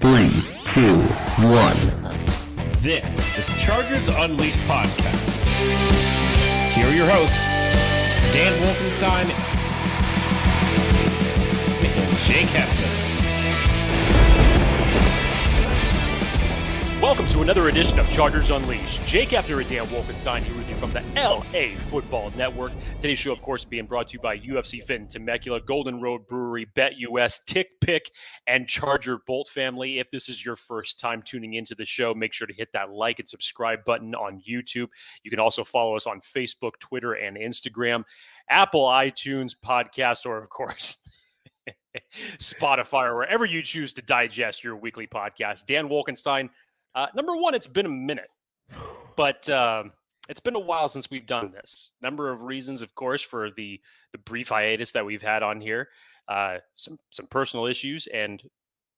3, 2, 1. This is Chargers Unleashed podcast. Here are your hosts, Dan Wolfenstein and Jake Hefner. Welcome to another edition of Chargers Unleashed. Jake Hefner and Dan Wolfenstein here with you from the LA Football Network. Today's show, of course, being brought to you by UFC Fit and Temecula, Golden Road Brewery, BetUS, Tick Pick, and Charger Bolt family. If this is your first time tuning into the show, make sure to hit that like and subscribe button on YouTube. You can also follow us on Facebook, Twitter, and Instagram, Apple, iTunes, podcast, or, of course, Spotify, or wherever you choose to digest your weekly podcast. Dan Wolfenstein. Number one, it's been a minute, but it's been a while since we've done this. Number of reasons, of course, for the brief hiatus that we've had on here. Some personal issues, and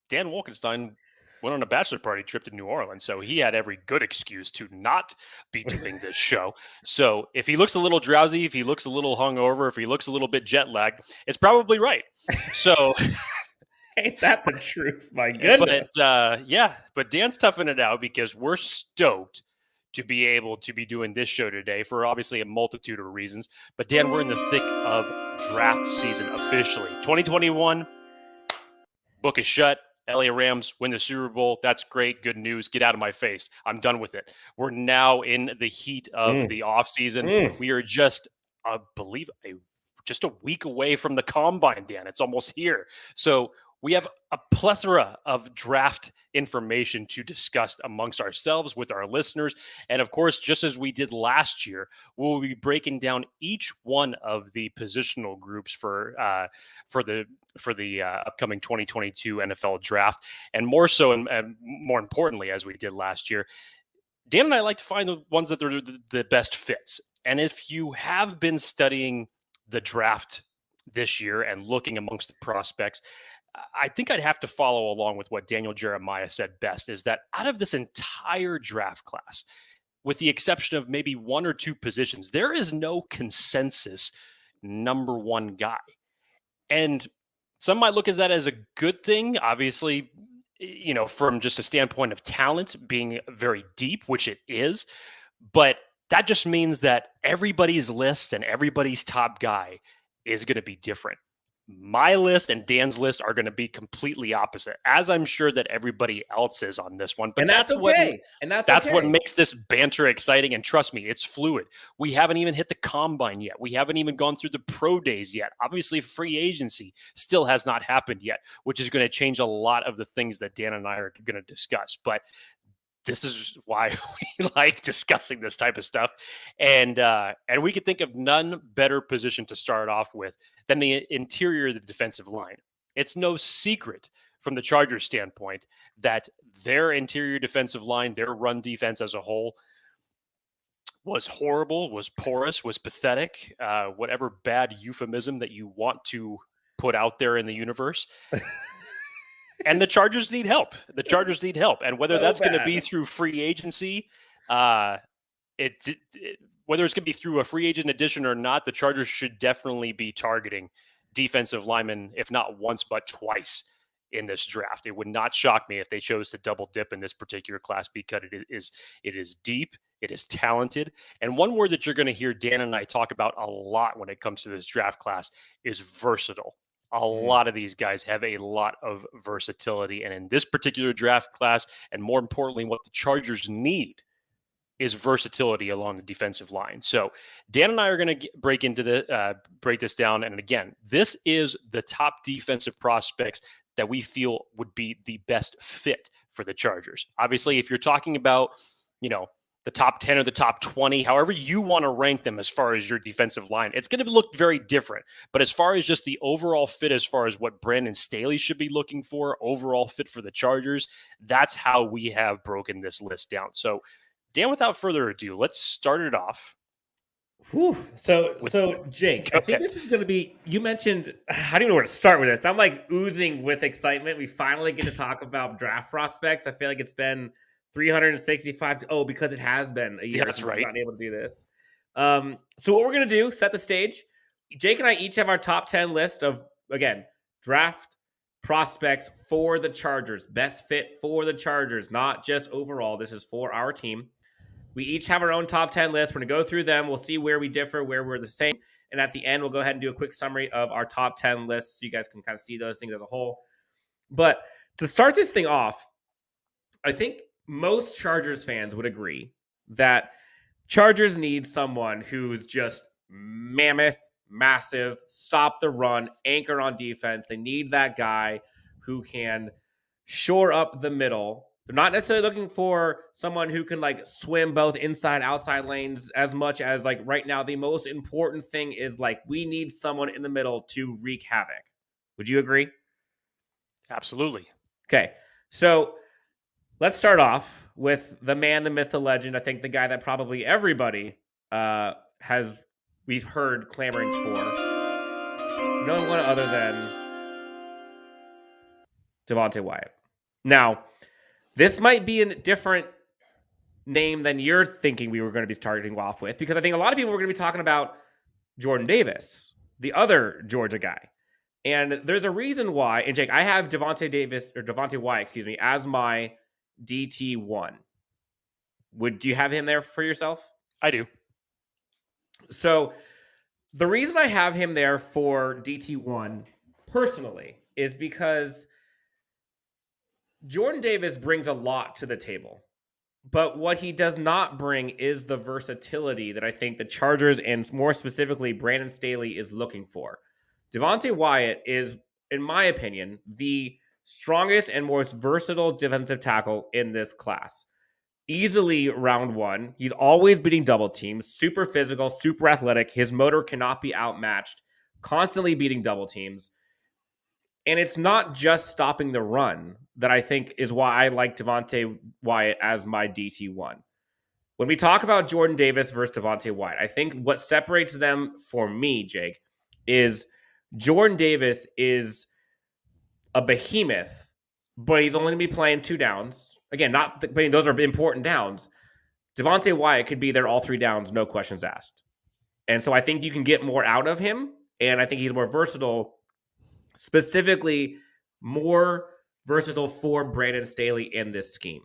Dan Wolfenstein went on a bachelor party trip to New Orleans, so he had every good excuse to not be doing this show. So if he looks a little drowsy, if he looks a little hungover, if he looks a little bit jet lagged, it's probably right. So... Ain't that the truth? My goodness. But Dan's toughing it out because we're stoked to be able to be doing this show today for obviously a multitude of reasons. But Dan, we're in the thick of draft season officially. 2021, book is shut. LA Rams win the Super Bowl. That's great. Good news. Get out of my face. I'm done with it. We're now in the heat of the offseason. We are just, just a week away from the combine, Dan. It's almost here. So we have a plethora of draft information to discuss amongst ourselves with our listeners. And of course, just as we did last year, we'll be breaking down each one of the positional groups for the upcoming 2022 NFL draft. And more so, and more importantly, as we did last year, Dan and I like to find the ones that are the best fits. And if you have been studying the draft this year and looking amongst the prospects, I think I'd have to follow along with what Daniel Jeremiah said best, is that out of this entire draft class, with the exception of maybe one or two positions, there is no consensus number one guy. And some might look at that as a good thing, obviously, you know, from just a standpoint of talent being very deep, which it is. But that just means that everybody's list and everybody's top guy is going to be different. My list and Dan's list are going to be completely opposite, as I'm sure that everybody else is on this one. But that's okay. That's what makes this banter exciting. And trust me, it's fluid. We haven't even hit the combine yet. We haven't even gone through the pro days yet. Obviously, free agency still has not happened yet, which is going to change a lot of the things that Dan and I are going to discuss. But this is why we like discussing this type of stuff. And we could think of none better position to start off with than the interior of the defensive line. It's no secret from the Chargers standpoint that their interior defensive line, their run defense as a whole, was horrible, was porous, was pathetic, whatever bad euphemism that you want to put out there in the universe. And the Chargers need help. And whether that's going to be through free agency, whether it's going to be through a free agent addition or not, the Chargers should definitely be targeting defensive linemen, if not once, but twice in this draft. It would not shock me if they chose to double dip in this particular class, because it is deep, it is talented. And one word that you're going to hear Dan and I talk about a lot when it comes to this draft class is versatile. A lot of these guys have a lot of versatility. And in this particular draft class, and more importantly, what the Chargers need is versatility along the defensive line. So Dan and I are going to break this down. And again, this is the top defensive prospects that we feel would be the best fit for the Chargers. Obviously, if you're talking about, you know, the top 10 or the top 20, however you want to rank them as far as your defensive line, it's going to look very different. But as far as just the overall fit, as far as what Brandon Staley should be looking for, overall fit for the Chargers, that's how we have broken this list down. So, Dan, without further ado, let's start it off. So Jake, I think this is going to be, you mentioned, I don't even know where to start with this. I'm like oozing with excitement. We finally get to talk about draft prospects. I feel like it's been 365. Because it has been a year since we've been able to do this. So what we're going to do, set the stage. Jake and I each have our top 10 list of, again, draft prospects for the Chargers, best fit for the Chargers, not just overall. This is for our team. We each have our own top 10 list. We're going to go through them. We'll see where we differ, where we're the same. And at the end, we'll go ahead and do a quick summary of our top 10 lists so you guys can kind of see those things as a whole. But to start this thing off, I think most Chargers fans would agree that Chargers need someone who's just mammoth, massive, stop the run, anchor on defense. They need that guy who can shore up the middle. They're not necessarily looking for someone who can like swim both inside, outside lanes as much as like right now. The most important thing is like we need someone in the middle to wreak havoc. Would you agree? Absolutely. Okay. So let's start off with the man, the myth, the legend. I think the guy that probably everybody we've heard clamorings for. No one other than Devonte Wyatt. Now, this might be a different name than you're thinking we were going to be starting off with, because I think a lot of people were going to be talking about Jordan Davis, the other Georgia guy. And there's a reason why, and Jake, I have Devonte Wyatt, as my DT1. Do you have him there for yourself? I do. So the reason I have him there for DT1 personally is because Jordan Davis brings a lot to the table. But what he does not bring is the versatility that I think the Chargers and more specifically Brandon Staley is looking for. Devonte Wyatt is, in my opinion, the strongest and most versatile defensive tackle in this class. Easily round one. He's always beating double teams, super physical, super athletic. His motor cannot be outmatched, constantly beating double teams. And it's not just stopping the run that I think is why I like Devonte Wyatt as my DT1. When we talk about Jordan Davis versus Devonte Wyatt, I think what separates them for me, Jake, is Jordan Davis is a behemoth, but he's only going to be playing 2 downs. Again, those are important downs. Devonte Wyatt could be there all 3 downs, no questions asked. And so I think you can get more out of him, and I think he's more versatile, specifically more versatile for Brandon Staley in this scheme.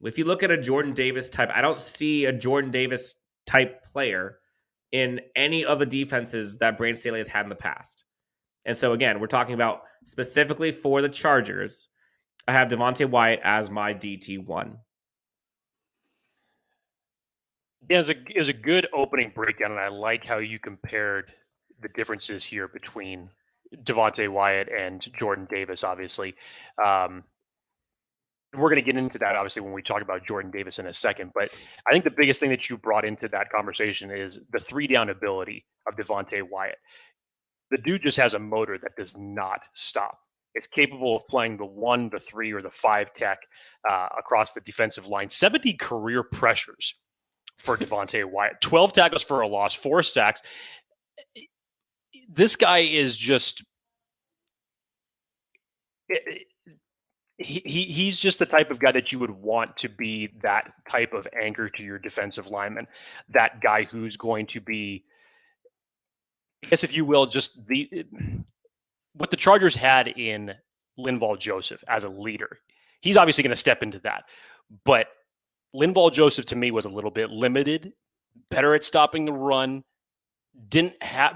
If you look at a Jordan Davis type, I don't see a Jordan Davis type player in any of the defenses that Brandon Staley has had in the past. And so again, we're talking about specifically for the Chargers. I have Devonte Wyatt as my DT1. Yeah, it was a good opening breakdown, and I like how you compared the differences here between Devonte Wyatt and Jordan Davis, obviously. We're going to get into that, obviously, when we talk about Jordan Davis in a second. But I think the biggest thing that you brought into that conversation is the 3-down ability of Devonte Wyatt. The dude just has a motor that does not stop. It's capable of playing the 1, the 3, or the 5 tech across the defensive line. 70 career pressures for Devonte Wyatt. 12 tackles for a loss, 4 sacks. This guy is just he's just the type of guy that you would want to be that type of anchor to your defensive lineman. That guy who's going to be, I guess if you will, just what the Chargers had in Linval Joseph as a leader. He's obviously going to step into that. But Linval Joseph to me was a little bit limited, better at stopping the run, didn't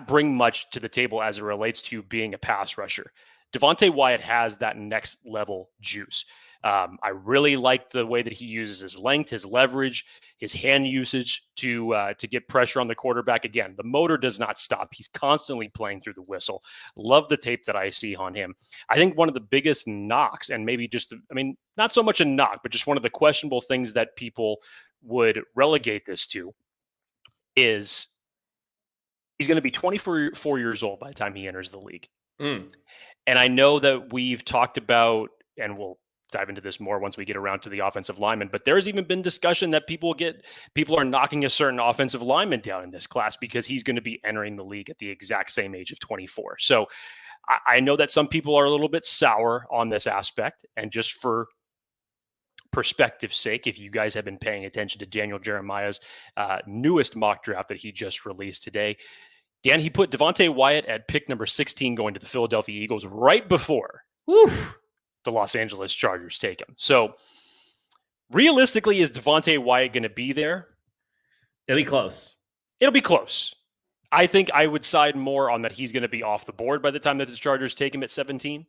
bring much to the table as it relates to being a pass rusher. Devonte Wyatt has that next level juice. I really like the way that he uses his length, his leverage, his hand usage to get pressure on the quarterback. Again, the motor does not stop. He's constantly playing through the whistle. Love the tape that I see on him. I think one of the biggest knocks, and maybe just, not so much a knock, but just one of the questionable things that people would relegate this to is he's going to be 24 years old by the time he enters the league. And I know that we've talked about, and we'll dive into this more once we get around to the offensive lineman, but there's even been discussion that people are knocking a certain offensive lineman down in this class because he's going to be entering the league at the exact same age of 24. So I know that some people are a little bit sour on this aspect, and just for perspective's sake, if you guys have been paying attention to Daniel Jeremiah's newest mock draft that he just released today, Dan, he put Devonte Wyatt at pick number 16 going to the Philadelphia Eagles right before Oof. The Los Angeles Chargers take him. So realistically, is Devonte Wyatt going to be there? It'll be close. It'll be close. I think I would side more on that he's going to be off the board by the time that the Chargers take him at 17.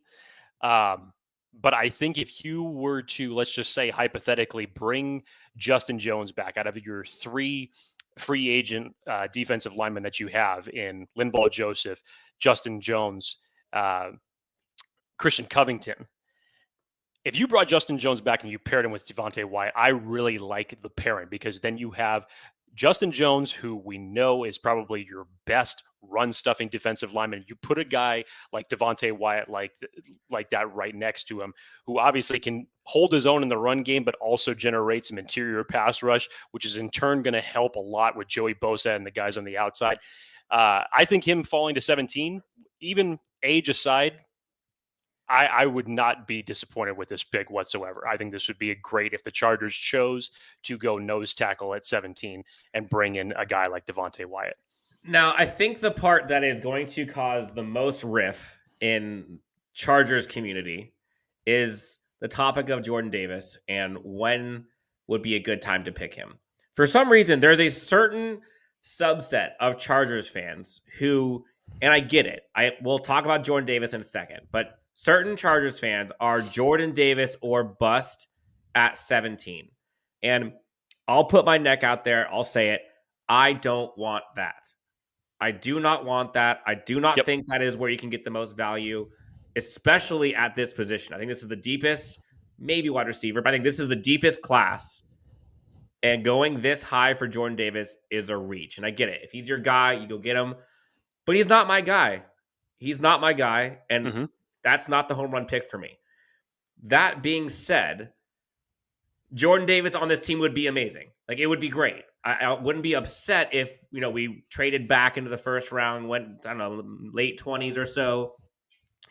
But I think if you were to, let's just say hypothetically, bring Justin Jones back out of your 3 free agent defensive linemen that you have in Linval Joseph, Justin Jones, Christian Covington. If you brought Justin Jones back and you paired him with Devonte Wyatt, I really like the pairing because then you have Justin Jones, who we know is probably your best run-stuffing defensive lineman. You put a guy like Devonte Wyatt like that right next to him, who obviously can hold his own in the run game, but also generate some interior pass rush, which is in turn going to help a lot with Joey Bosa and the guys on the outside. I think him falling to 17, even age aside, I would not be disappointed with this pick whatsoever. I think this would be great if the Chargers chose to go nose tackle at 17 and bring in a guy like Devonte Wyatt. Now, I think the part that is going to cause the most riff in Chargers community is the topic of Jordan Davis and when would be a good time to pick him. For some reason, there's a certain subset of Chargers fans who, and I get it, we'll talk about Jordan Davis in a second, but certain Chargers fans are Jordan Davis or bust at 17. And I'll put my neck out there. I'll say it. I don't want that. I do not want that. I do not think that is where you can get the most value, especially at this position. I think this is the deepest, maybe wide receiver, but I think this is the deepest class. And going this high for Jordan Davis is a reach. And I get it. If he's your guy, you go get him. But he's not my guy. He's not my guy. And that's not the home run pick for me. That being said, Jordan Davis on this team would be amazing. Like, it would be great. I wouldn't be upset if, we traded back into the first round, went, I don't know, late 20s or so,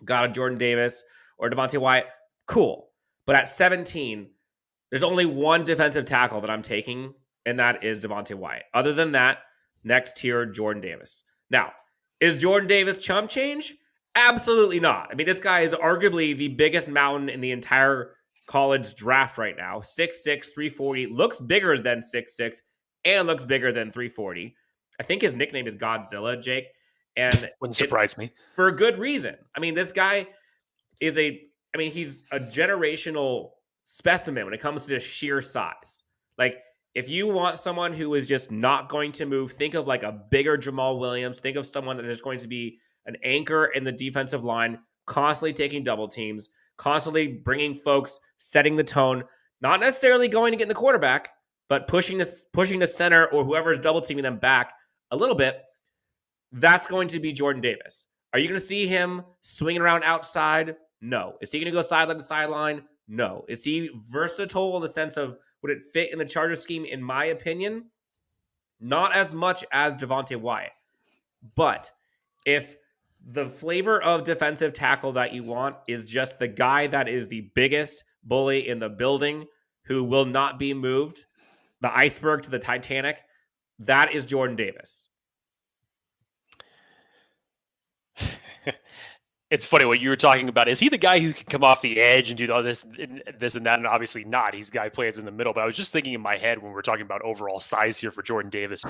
got a Jordan Davis or Devonte Wyatt. Cool. But at 17, there's only one defensive tackle that I'm taking, and that is Devonte Wyatt. Other than that, next tier, Jordan Davis. Now, is Jordan Davis chump change? Absolutely not. I mean, this guy is arguably the biggest mountain in the entire college draft right now. 6'6", 340, looks bigger than 6'6", and looks bigger than 340. I think his nickname is Godzilla, Jake. And wouldn't surprise me. For a good reason. I mean, this guy is he's a generational specimen when it comes to sheer size. Like, if you want someone who is just not going to move, think of like a bigger Jamal Williams. Think of someone that is going to be an anchor in the defensive line, constantly taking double teams, constantly bringing folks, setting the tone, not necessarily going to get in the quarterback, but pushing the center or whoever is double teaming them back a little bit. That's going to be Jordan Davis. Are you going to see him swinging around outside? No. Is he going to go sideline to sideline? No. Is he versatile in the sense of would it fit in the Chargers scheme? In my opinion, not as much as Devonte Wyatt. But if the flavor of defensive tackle that you want is just the guy that is the biggest bully in the building who will not be moved, the iceberg to the Titanic, that is Jordan Davis. It's funny what you were talking about. Is he the guy who can come off the edge and do all this and that? And obviously not. He's the guy who plays in the middle. But I was just thinking in my head when we're talking about overall size here for Jordan Davis,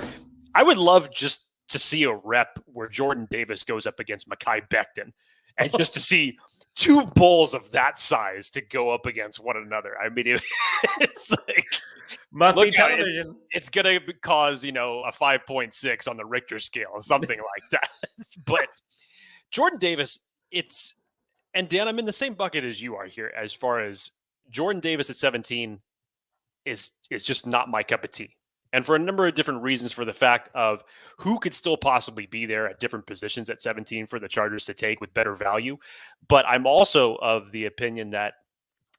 I would love just to see a rep where Jordan Davis goes up against Mekhi Becton and just to see two bulls of that size to go up against one another. I mean, it's like must be television. It's going to cause, a 5.6 on the Richter scale or something like that. But Jordan Davis, and Dan, I'm in the same bucket as you are here as far as Jordan Davis at 17 is just not my cup of tea. And for a number of different reasons, for the fact of who could still possibly be there at different positions at 17 for the Chargers to take with better value. But I'm also of the opinion that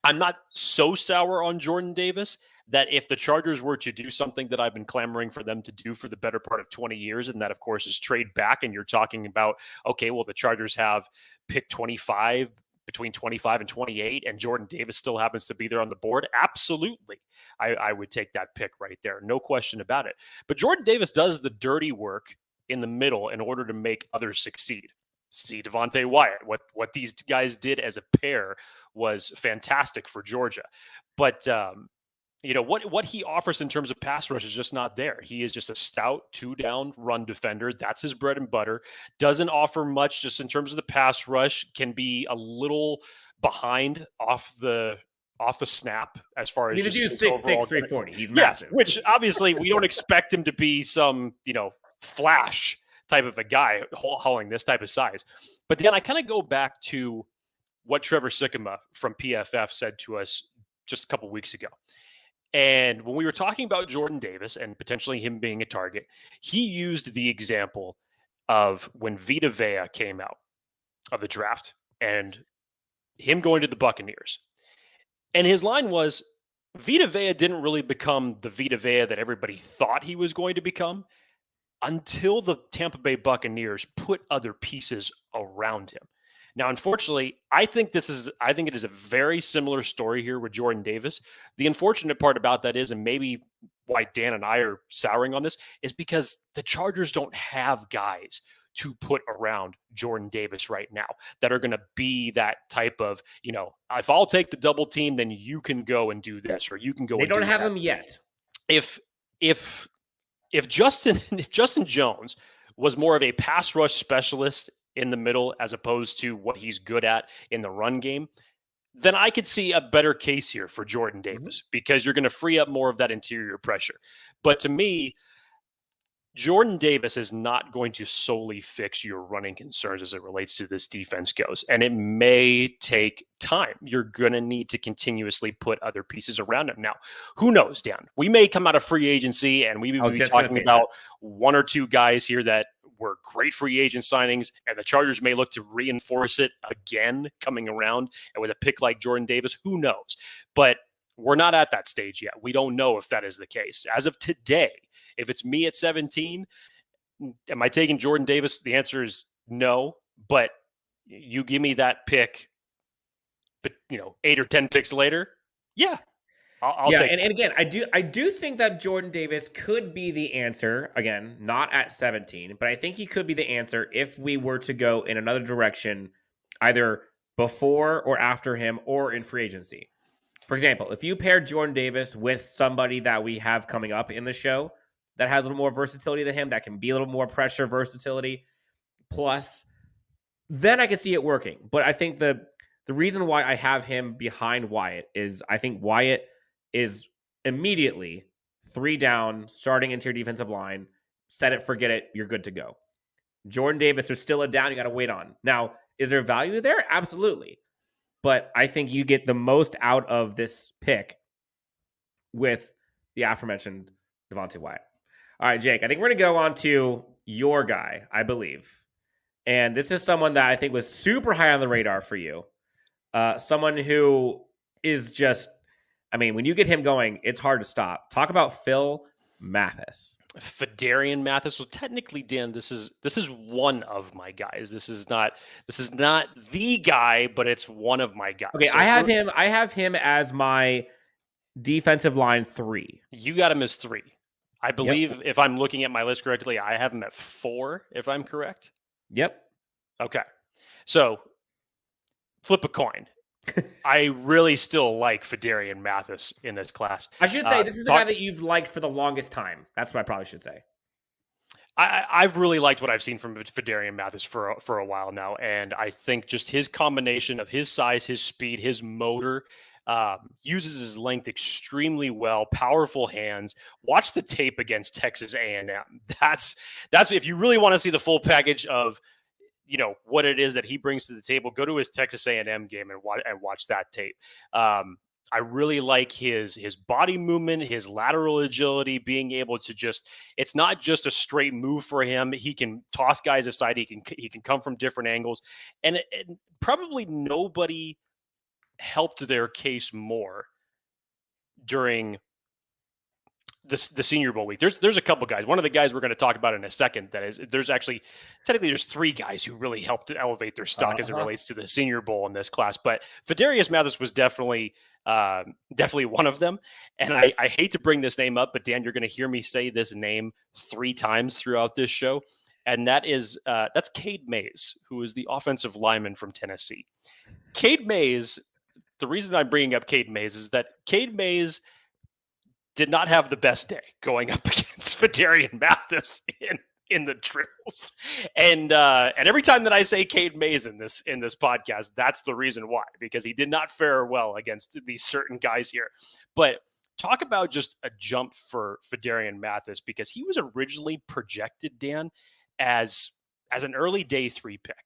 I'm not so sour on Jordan Davis that if the Chargers were to do something that I've been clamoring for them to do for the better part of 20 years, and that, of course, is trade back, and you're talking about, okay, well, the Chargers have pick 25, between 25 and 28, and Jordan Davis still happens to be there on the board, absolutely. I would take that pick right there. No question about it. But Jordan Davis does the dirty work in the middle in order to make others succeed. see Devonte Wyatt. What these guys did as a pair was fantastic for Georgia. But what he offers in terms of pass rush is just not there. He is just a stout 2-down run defender. That's his bread and butter. Doesn't offer much just in terms of the pass rush. Can be a little behind off the snap as far as the dude's 6'6", 340. He's massive. Yes, which obviously we don't expect him to be some flash type of a guy hauling this type of size. But then I kind of go back to what Trevor Sikkema from PFF said to us just a couple weeks ago. And when we were talking about Jordan Davis and potentially him being a target, he used the example of when Vita Vea came out of the draft and him going to the Buccaneers. And his line was, Vita Vea didn't really become the Vita Vea that everybody thought he was going to become until the Tampa Bay Buccaneers put other pieces around him. Now, unfortunately, I think it is a very similar story here with Jordan Davis. The unfortunate part about that is, and maybe why Dan and I are souring on this, is because the Chargers don't have guys to put around Jordan Davis right now that are going to be that type of, if I'll take the double team, then you can go and do this, or you can go. They don't have him yet. If Justin Jones was more of a pass rush specialist in the middle as opposed to what he's good at in the run game, then I could see a better case here for Jordan Davis because you're going to free up more of that interior pressure. But to me, Jordan Davis is not going to solely fix your running concerns as it relates to this defense goes. And it may take time. You're going to need to continuously put other pieces around him. Now, who knows, Dan? We may come out of free agency and we may be talking about one or two guys here that were great free agent signings, and the Chargers may look to reinforce it again coming around. And with a pick like Jordan Davis, who knows? But we're not at that stage yet. We don't know if that is the case. As of today, if it's me at 17, am I taking Jordan Davis? The answer is no, but you give me that pick, but 8 or 10 picks later, yeah, I'll take it. And again, I do think that Jordan Davis could be the answer. Again, not at 17, but I think he could be the answer if we were to go in another direction, either before or after him or in free agency. For example, if you pair Jordan Davis with somebody that we have coming up in the show that has a little more versatility than him, that can be a little more pressure versatility, plus, then I can see it working. But I think the reason why I have him behind Wyatt is I think Wyatt is immediately 3 down, starting interior defensive line, set it, forget it, you're good to go. Jordan Davis, there's still a down you got to wait on. Now, is there value there? Absolutely. But I think you get the most out of this pick with the aforementioned Devonte Wyatt. All right, Jake, I think we're going to go on to your guy, I believe. And this is someone that I think was super high on the radar for you. Someone who is just, when you get him going, it's hard to stop. Talk about Phil Mathis. Darius Mathis. Well, technically, Dan, this is one of my guys. This is not the guy, but it's one of my guys. Okay, so I have him as my defensive line 3. You got him as 3. I believe if I'm looking at my list correctly, I have him at 4, if I'm correct. Yep. Okay. So flip a coin. I really still like Darius Mathis in this class. I should say this is the guy that you've liked for the longest time. That's what I probably should say. I've really liked what I've seen from Darius Mathis for a while now, and I think just his combination of his size, his speed, his motor, uses his length extremely well. Powerful hands. Watch the tape against Texas A&M. That's if you really want to see the full package of what it is that he brings to the table, go to his Texas A&M game and watch that tape. I really like his body movement, his lateral agility, being able to it's not just a straight move for him. He can toss guys aside. He can come from different angles, and probably nobody helped their case more during the Senior Bowl week. There's a couple guys. One of the guys we're going to talk about in a second, there's 3 guys who really helped to elevate their stock as it relates to the Senior Bowl in this class. But Darius Mathis was definitely one of them. And I hate to bring this name up, but Dan, you're going to hear me say this name 3 times throughout this show. and that's Cade Mays, who is the offensive lineman from Tennessee. Cade Mays, the reason I'm bringing up Cade Mays is that Cade Mays did not have the best day going up against Phidarian Mathis in the drills. And every time that I say Cade Mays in this podcast, that's the reason why, because he did not fare well against these certain guys here. But talk about just a jump for Phidarian Mathis, because he was originally projected, Dan, as an early day 3 pick.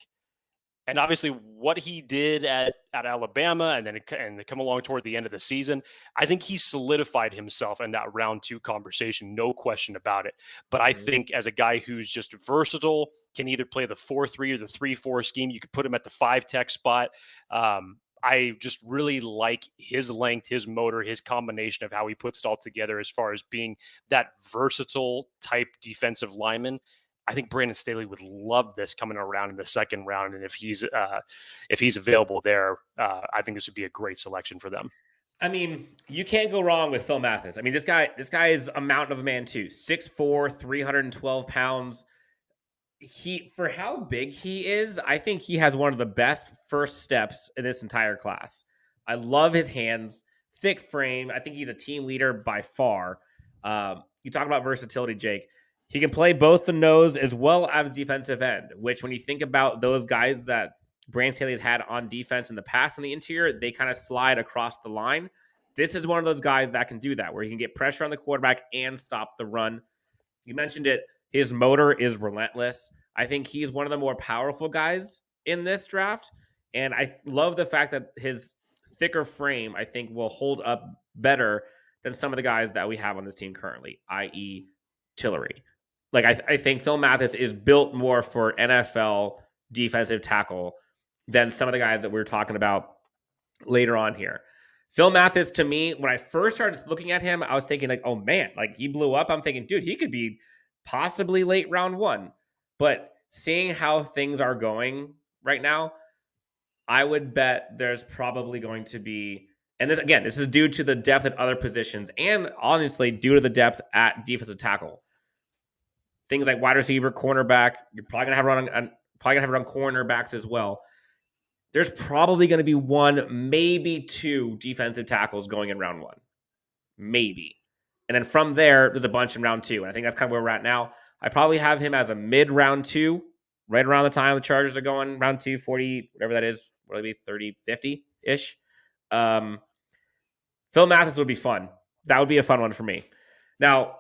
And obviously what he did at Alabama and then come along toward the end of the season, I think he solidified himself in that round 2 conversation, no question about it. But I think as a guy who's just versatile, can either play the 4-3 or the 3-4 scheme, you could put him at the 5 tech spot. I just really like his length, his motor, his combination of how he puts it all together as far as being that versatile type defensive lineman. I think Brandon Staley would love this coming around in the second round. And if he's available there, I think this would be a great selection for them. I mean, you can't go wrong with Phil Mathis. I mean, this guy is a mountain of a man too. 6'4", 312 pounds. For how big he is, I think he has one of the best first steps in this entire class. I love his hands, thick frame. I think he's a team leader by far. You talk about versatility, Jake. He can play both the nose as well as defensive end, which when you think about those guys that Brandon Staley has had on defense in the past in the interior, they kind of slide across the line. This is one of those guys that can do that, where he can get pressure on the quarterback and stop the run. You mentioned it. His motor is relentless. I think he's one of the more powerful guys in this draft. And I love the fact that his thicker frame, I think, will hold up better than some of the guys that we have on this team currently, i.e. Tillery. Like, I think Phil Mathis is built more for NFL defensive tackle than some of the guys that we were talking about later on here. Phil Mathis, to me, when I first started looking at him, I was thinking, like, oh, man, like, he blew up. I'm thinking, dude, he could be possibly late round 1. But seeing how things are going right now, I would bet there's probably going to be, and this is due to the depth at other positions and honestly due to the depth at defensive tackle. Things like wide receiver, cornerback, you're probably gonna have run cornerbacks as well. There's probably going to be 1, maybe 2 defensive tackles going in round 1, maybe, and then from there, there's a bunch in round 2. And I think that's kind of where we're at now. I probably have him as a mid round 2, right around the time the Chargers are going round 2, 40, whatever that is, what would it be, 30, 50 ish. Phil Mathis would be fun. That would be a fun one for me. Now,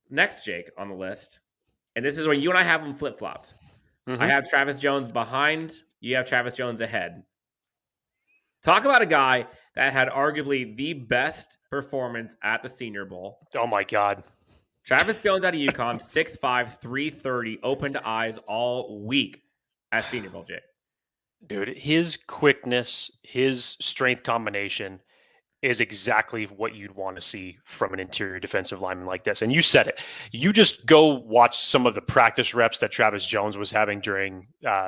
next, Jake, on the list. And this is where you and I have them flip-flopped. Mm-hmm. I have Travis Jones behind. You have Travis Jones ahead. Talk about a guy that had arguably the best performance at the Senior Bowl. Oh, my God. Travis Jones out of UConn, 6'5", 330, open to eyes all week at Senior Bowl, Jake. Dude, his quickness, his strength combination is exactly what you'd want to see from an interior defensive lineman like this. And you said it. You just go watch some of the practice reps that Travis Jones was having during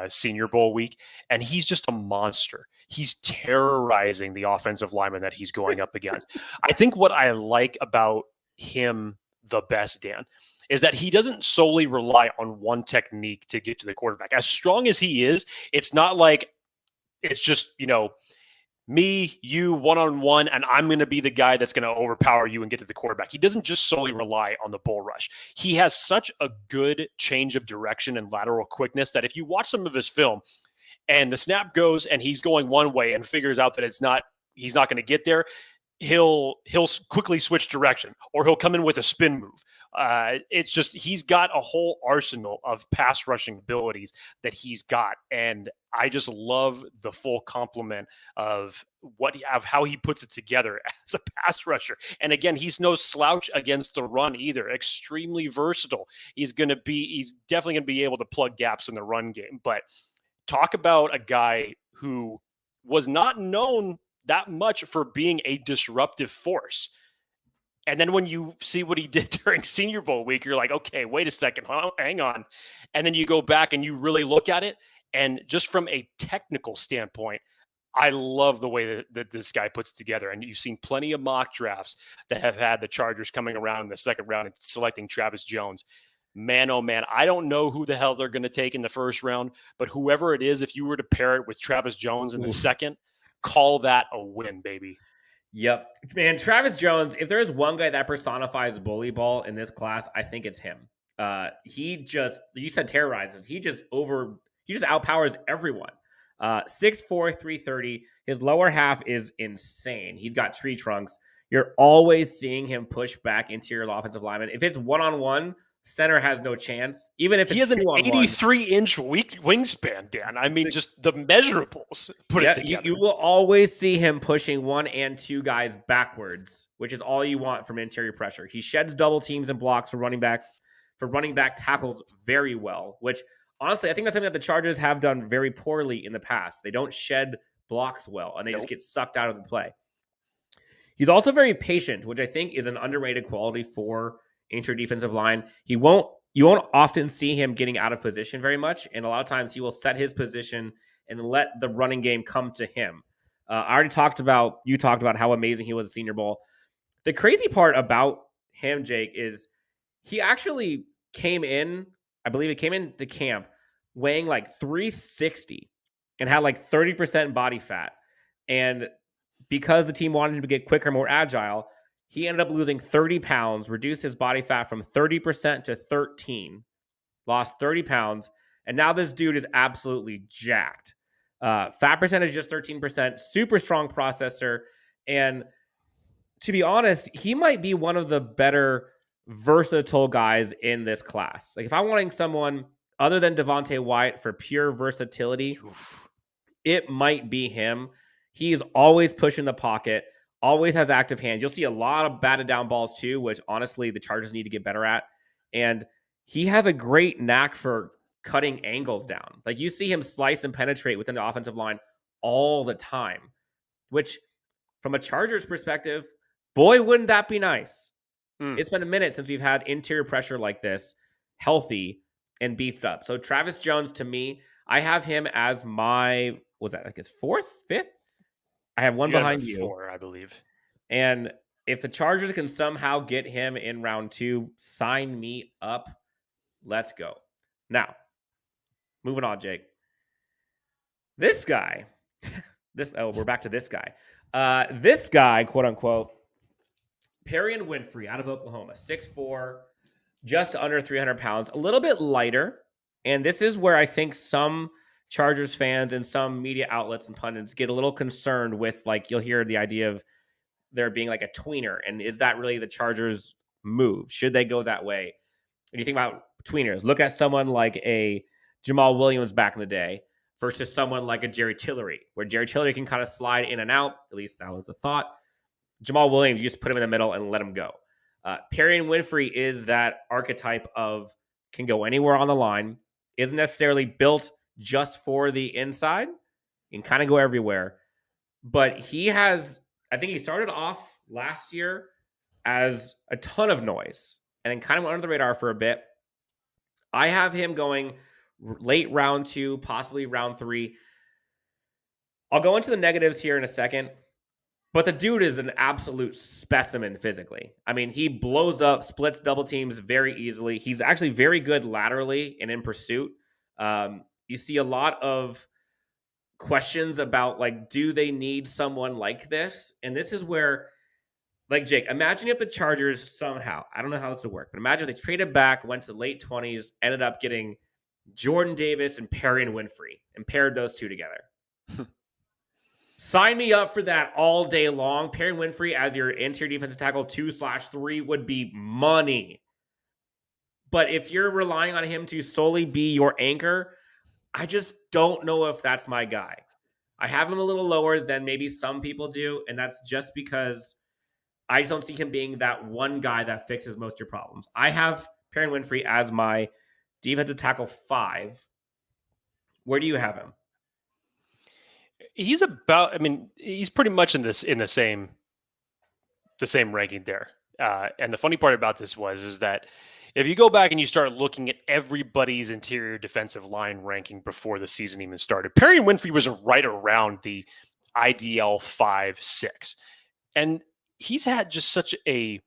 Senior Bowl week, and he's just a monster. He's terrorizing the offensive lineman that he's going up against. I think what I like about him the best, Dan, is that he doesn't solely rely on one technique to get to the quarterback. As strong as he is, it's not like it's just, me, you, one-on-one, and I'm going to be the guy that's going to overpower you and get to the quarterback. He doesn't just solely rely on the bull rush. He has such a good change of direction and lateral quickness that if you watch some of his film and the snap goes and he's going one way and figures out that he's not going to get there, he'll quickly switch direction, or he'll come in with a spin move. It's just, he's got a whole arsenal of pass rushing abilities that he's got. And I just love the full complement of how he puts it together as a pass rusher. And again, he's no slouch against the run either. Extremely versatile. He's definitely going to be able to plug gaps in the run game. But talk about a guy who was not known that much for being a disruptive force. And then when you see what he did during Senior Bowl week, you're like, okay, wait a second, hang on. And then you go back and you really look at it. And just from a technical standpoint, I love the way that this guy puts it together. And you've seen plenty of mock drafts that have had the Chargers coming around in the second round and selecting Travis Jones. man, oh man, I don't know who the hell they're going to take in the first round, but whoever it is, if you were to pair it with Travis Jones in the second, call that a win, baby. Yep. Man, Travis Jones, if there is one guy that personifies bully ball in this class, I think it's him. He just, you said terrorizes. He just outpowers everyone. 6'4", 330. His lower half is insane. He's got tree trunks. You're always seeing him push back interior offensive lineman. If it's one-on-one, center has no chance. Even if he has an 83-inch wingspan, Dan. I mean, just the measurables put it together. You will always see him pushing 1 and 2 guys backwards, which is all you want from interior pressure. He sheds double teams and blocks for running back tackles very well, which honestly, I think that's something that the Chargers have done very poorly in the past. They don't shed blocks well, and they just get sucked out of the play. He's also very patient, which I think is an underrated quality for interior defensive line. You won't often see him getting out of position very much, and a lot of times he will set his position and let the running game come to him. You talked about how amazing he was at Senior Bowl. The crazy part about him, Jake, is he actually came into camp weighing like 360 and had like 30% body fat. And because the team wanted him to get quicker, more agile, he ended up losing 30 pounds, reduced his body fat from 30% to 13, lost 30 pounds. And now this dude is absolutely jacked. Fat percentage just 13%, super strong processor. And to be honest, he might be one of the better versatile guys in this class. Like if I'm wanting someone other than Devonte Wyatt for pure versatility, it might be him. He's always pushing the pocket, always has active hands. You'll see a lot of batted down balls too, which honestly the Chargers need to get better at. And he has a great knack for cutting angles down. Like you see him slice and penetrate within the offensive line all the time, which from a Chargers perspective, boy, wouldn't that be nice. It's been a minute since we've had interior pressure like this, healthy and beefed up. So Travis Jones, to me, I have him as my, his fourth, fifth? I have one behind you. 4, I believe. And if the Chargers can somehow get him in round 2, sign me up. Let's go. Now, moving on, Jake. This guy, we're back to this guy. This guy, quote unquote, Perrion Winfrey out of Oklahoma, 6'4", just under 300 pounds, a little bit lighter. And this is where I think some Chargers fans and some media outlets and pundits get a little concerned with, like, you'll hear the idea of there being like a tweener. And is that really the Chargers move? Should they go that way? And you think about tweeners, look at someone like a Jamal Williams back in the day versus someone like a Jerry Tillery, where Jerry Tillery can kind of slide in and out. At least that was the thought. Jamal Williams, you just put him in the middle and let him go. Perrion Winfrey is that archetype of can go anywhere on the line, isn't necessarily built just for the inside, can kind of go everywhere. But he has, I think he started off last year as a ton of noise and then kind of went under the radar for a bit. I have him going late round 2, possibly round 3. I'll go into the negatives here in a second. But the dude is an absolute specimen physically. I mean, he blows up, splits double teams very easily. He's actually very good laterally and in pursuit. You see a lot of questions about, like, do they need someone like this? And this is where, like, Jake, imagine if the Chargers somehow, I don't know how this would work, but imagine they traded back, went to the late 20s, ended up getting Jordan Davis and Perrion Winfrey and paired those two together. Sign me up for that all day long. Perrion Winfrey as your interior defensive tackle 2/3 would be money. But if you're relying on him to solely be your anchor, I just don't know if that's my guy. I have him a little lower than maybe some people do, and that's just because I just don't see him being that one guy that fixes most of your problems. I have Perrion Winfrey as my defensive tackle 5. Where do you have him? He's about, I mean, he's pretty much in the same ranking there. And the funny part about this is that if you go back and you start looking at everybody's interior defensive line ranking before the season even started, Perrion Winfrey was right around the IDL 5-6. And he's had just such a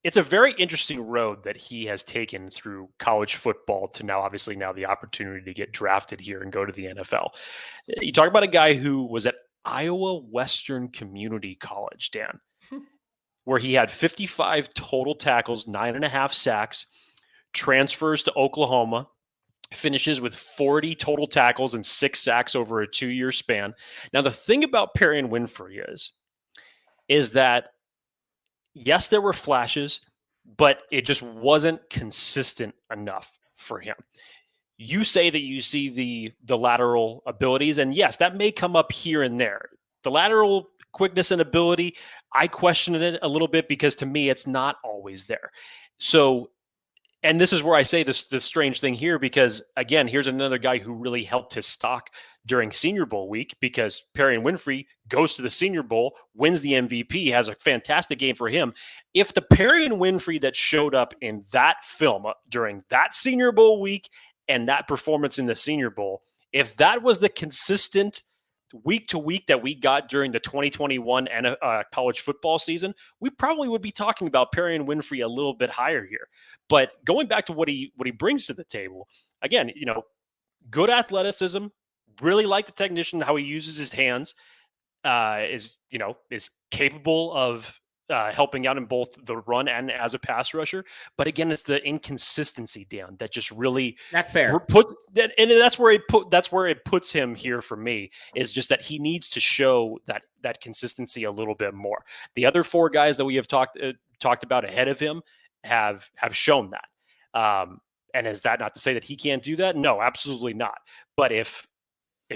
it's a very interesting road that he has taken through college football to now, obviously now the opportunity to get drafted here and go to the NFL. You talk about a guy who was at Iowa Western Community College, Dan, where he had 55 total tackles, 9.5 sacks, transfers to Oklahoma, finishes with 40 total tackles and 6 sacks over a 2-year span. Now, the thing about Perrion Winfrey is that, yes, there were flashes, but it just wasn't consistent enough for him. You say that you see the lateral abilities, and yes, that may come up here and there. The lateral quickness and ability, I question it a little bit because to me, it's not always there. So, and this is where I say this strange thing here, because again, here's another guy who really helped his stock during Senior Bowl week, because Perrion Winfrey goes to the Senior Bowl, wins the MVP, has a fantastic game for him. If the Perrion Winfrey that showed up in that film during that Senior Bowl week and that performance in the Senior Bowl, if that was the consistent week to week that we got during the 2021 college football season, we probably would be talking about Perrion Winfrey a little bit higher here. But going back to what he brings to the table, again, good athleticism, really like the technician, how he uses his hands, is capable of helping out in both the run and as a pass rusher. But again, it's the inconsistency, Dan, that just really that's fair. That's where it puts him here for me, is just that he needs to show that consistency a little bit more. The other 4 guys that we have talked about ahead of him have shown that. And is that not to say that he can't do that? No, absolutely not. But if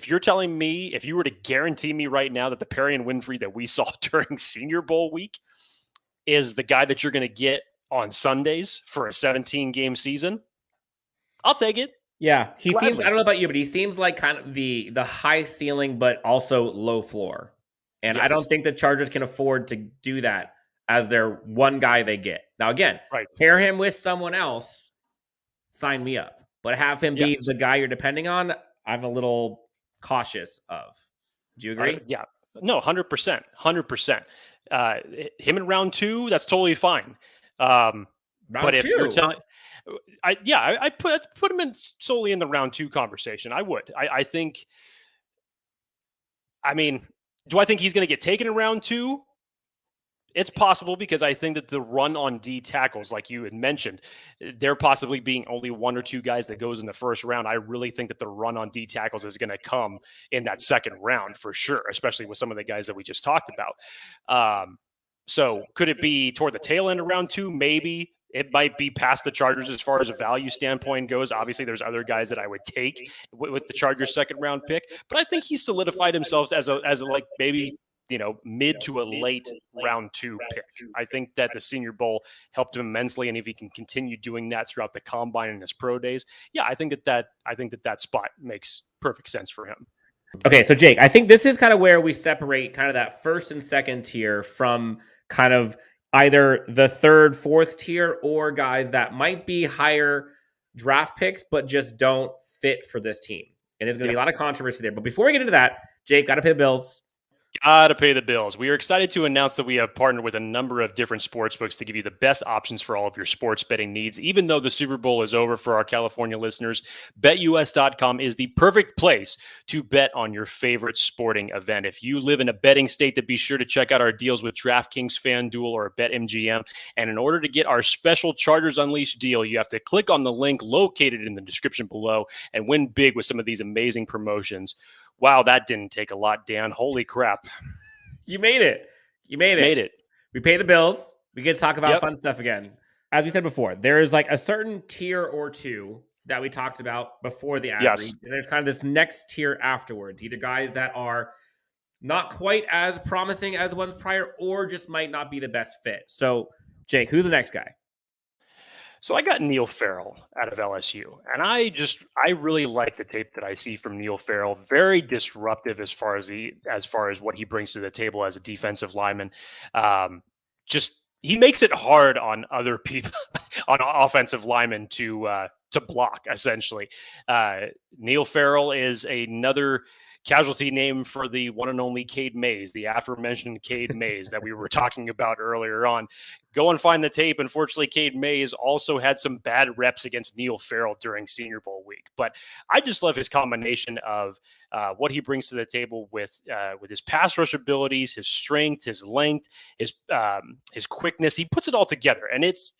you're telling me, if you were to guarantee me right now that the Perrion Winfrey that we saw during Senior Bowl week is the guy that you're going to get on Sundays for a 17-game season, I'll take it. Yeah, he seems, I don't know about you, but he seems like kind of the high ceiling, but also low floor. And yes, I don't think the Chargers can afford to do that as their one guy they get. Now, again, pair him with someone else, sign me up. But have him be the guy you're depending on, I'm a little cautious of. Do you agree? Yeah. No, 100%. 100%. Him in round 2, that's totally fine. But if you're telling, I put him in solely in the round 2 conversation. I would. I think. I mean, do I think he's going to get taken in round 2? It's possible, because I think that the run on D tackles, like you had mentioned, there possibly being only 1 or 2 guys that goes in the first round. I really think that the run on D tackles is going to come in that second round for sure, especially with some of the guys that we just talked about. So could it be toward the tail end of round 2? Maybe. It might be past the Chargers as far as a value standpoint goes. Obviously, there's other guys that I would take with the Chargers' second round pick, but I think he's solidified himself as a like maybe mid to a late round 2 pick. I think that the Senior Bowl helped him immensely, and if he can continue doing that throughout the combine and his pro days, I think that spot makes perfect sense for him. Okay, so Jake, I think this is kind of where we separate kind of that first and second tier from kind of either the third, fourth tier, or guys that might be higher draft picks but just don't fit for this team. And there's going to be a lot of controversy there. But before we get into that, Jake, got to pay the bills. Gotta pay the bills. We are excited to announce that we have partnered with a number of different sportsbooks to give you the best options for all of your sports betting needs. Even though the Super Bowl is over for our California listeners, BetUS.com is the perfect place to bet on your favorite sporting event. If you live in a betting state, then be sure to check out our deals with DraftKings, FanDuel, or BetMGM. And in order to get our special Chargers Unleashed deal, you have to click on the link located in the description below and win big with some of these amazing promotions. Wow, that didn't take a lot, Dan. Holy crap. You made it. We pay the bills. We get to talk about fun stuff again. As we said before, there is like a certain tier or 2 that we talked about before the ad read. And there's kind of this next tier afterwards. Either guys that are not quite as promising as the ones prior, or just might not be the best fit. So, Jake, who's the next guy? So I got Neal Farrell out of LSU, and I really like the tape that I see from Neal Farrell. Very disruptive as far as what he brings to the table as a defensive lineman. He makes it hard on other people, on offensive linemen to block, essentially. Neal Farrell is another casualty name for the one and only Cade Mays, the aforementioned Cade Mays that we were talking about earlier on. go and find the tape. Unfortunately, Cade Mays also had some bad reps against Neal Farrell during Senior Bowl week. But I just love his combination of what he brings to the table with his pass rush abilities, his strength, his length, his quickness. He puts it all together, and it's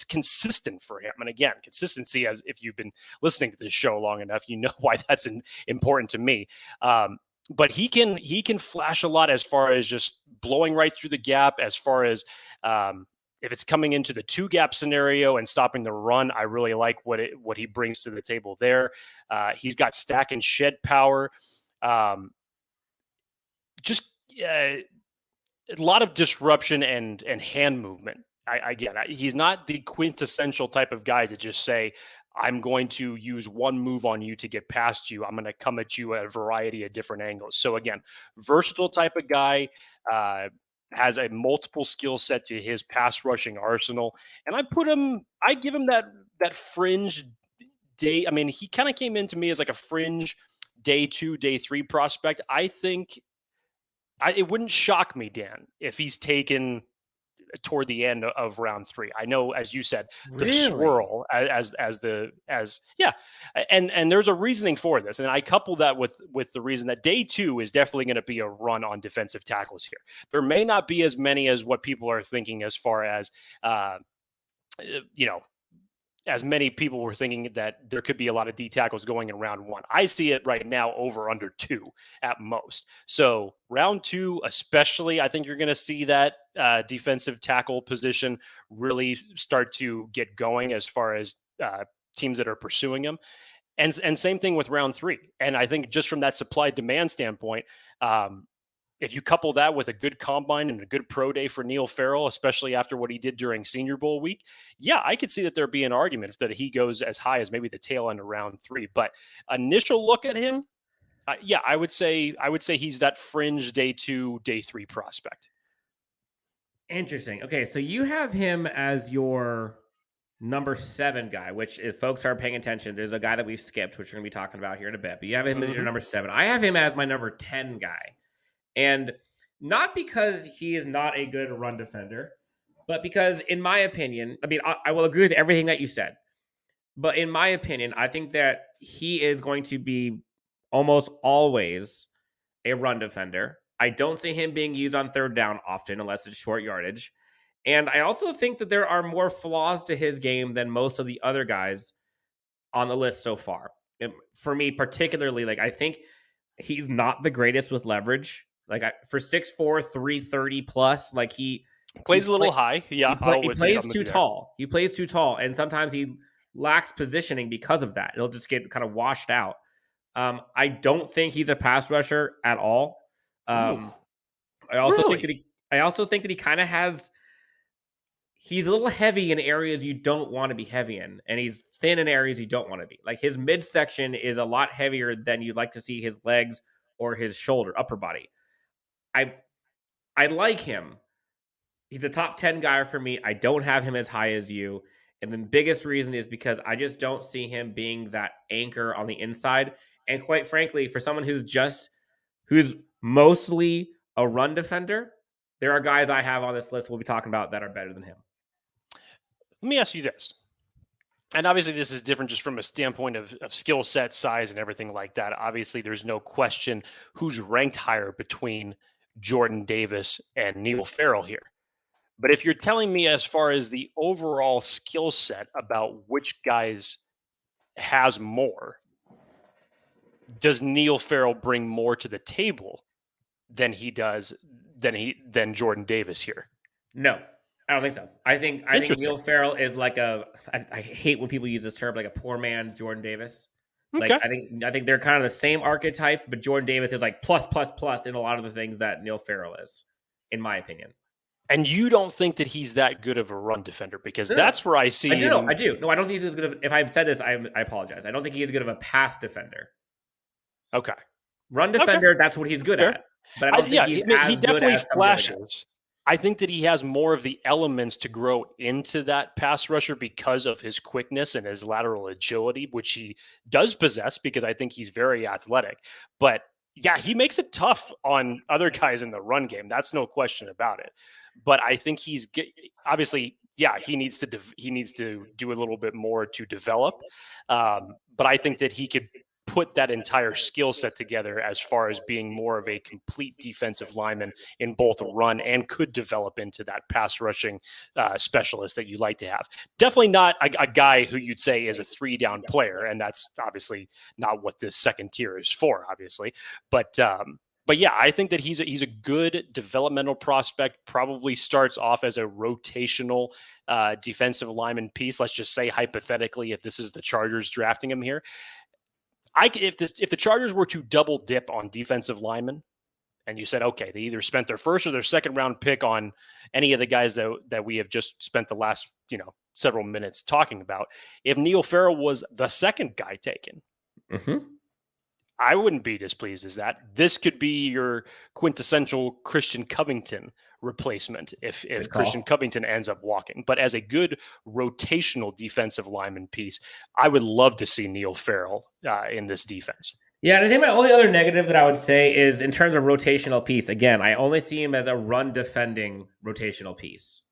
consistent for him. And again, consistency, as if you've been listening to this show long enough, you know why that's important to me. But he can flash a lot as far as just blowing right through the gap, as far as if it's coming into the 2-gap scenario and stopping the run. I really like what he brings to the table there. He's got stack and shed power. Just a lot of disruption and hand movement. I get it. He's not the quintessential type of guy to just say, I'm going to use one move on you to get past you. I'm going to come at you at a variety of different angles. So again, versatile type of guy, has a multiple skill set to his pass rushing arsenal. And I give him that fringe day. I mean, he kind of came into me as like a fringe day 2, day 3 prospect. I think it wouldn't shock me, Dan, if he's taken toward the end of round 3. I know, as you said, the swirl yeah. And there's a reasoning for this. And I couple that with the reason that day 2 is definitely going to be a run on defensive tackles here. There may not be as many as what people are thinking, as far as, as many people were thinking that there could be a lot of D tackles going in round 1. I see it right now over under 2 at most. So round 2, especially, I think you're going to see that defensive tackle position really start to get going as far as teams that are pursuing him. And same thing with round 3. And I think just from that supply demand standpoint, if you couple that with a good combine and a good pro day for Neal Farrell, especially after what he did during Senior Bowl week, yeah, I could see that there'd be an argument that he goes as high as maybe the tail end of round 3. But initial look at him, I would say he's that fringe day 2, day 3 prospect. Interesting. Okay, so you have him as your number 7 guy, which if folks are paying attention, there's a guy that we've skipped, which we're going to be talking about here in a bit. But you have him as your number 7. I have him as my number 10 guy. And not because he is not a good run defender, but because, in my opinion, I mean, I will agree with everything that you said. But in my opinion, I think that he is going to be almost always a run defender. I don't see him being used on third down often unless it's short yardage. And I also think that there are more flaws to his game than most of the other guys on the list so far. And for me, particularly, I think he's not the greatest with leverage. For 6'4", 330 plus, he plays a little high. Yeah, he plays too tall. He plays too tall, and sometimes he lacks positioning because of that. It'll just get kind of washed out. I don't think he's a pass rusher at all. I also think that he kind of has. He's a little heavy in areas you don't want to be heavy in, and he's thin in areas you don't want to be. His midsection is a lot heavier than you'd like to see his legs or his upper body. I like him. He's a top 10 guy for me. I don't have him as high as you. And the biggest reason is because I just don't see him being that anchor on the inside. And quite frankly, for someone who's mostly a run defender, there are guys I have on this list we'll be talking about that are better than him. Let me ask you this. And obviously this is different just from a standpoint of skill set, size, and everything like that. Obviously, there's no question who's ranked higher between Jordan Davis and Neal Farrell here. But if you're telling me as far as the overall skill set about which guys has more, does Neal Farrell bring more to the table than he does than Jordan Davis here? No, I don't think so. I think Neal Farrell is I hate when people use this term, like a poor man's Jordan Davis. Okay. I think they're kind of the same archetype, but Jordan Davis is plus in a lot of the things that Neal Farrell is, in my opinion. And you don't think that he's that good of a run defender? Because that's where I see him. I do. No, I don't think he's as good of. If I've said this, I apologize. I don't think he's as good of a pass defender. Okay. Run defender, that's what he's good at. But I don't think he definitely flashes. I think that he has more of the elements to grow into that pass rusher because of his quickness and his lateral agility, which he does possess because I think he's very athletic. But yeah, he makes it tough on other guys in the run game. That's no question about it. but I think obviously, yeah, he needs to do a little bit more to develop. But I think that he could put that entire skill set together as far as being more of a complete defensive lineman in both run and could develop into that pass rushing specialist that you like to have. Definitely not a guy who you'd say is a 3-down player, and that's obviously not what this second tier is for, obviously. But yeah, I think that he's a good developmental prospect. Probably starts off as a rotational defensive lineman piece. Let's just say hypothetically, if this is the Chargers drafting him here, if the Chargers were to double dip on defensive linemen, and you said, okay, they either spent their first or their second round pick on any of the guys that we have just spent the last several minutes talking about, if Neal Farr was the second guy taken, I wouldn't be displeased as that. This could be your quintessential Christian Covington replacement if Christian Covington ends up walking. But as a good rotational defensive lineman piece, I would love to see Neal Farrell in this defense. Yeah, and I think my only other negative that I would say is in terms of rotational piece, again, I only see him as a run defending rotational piece.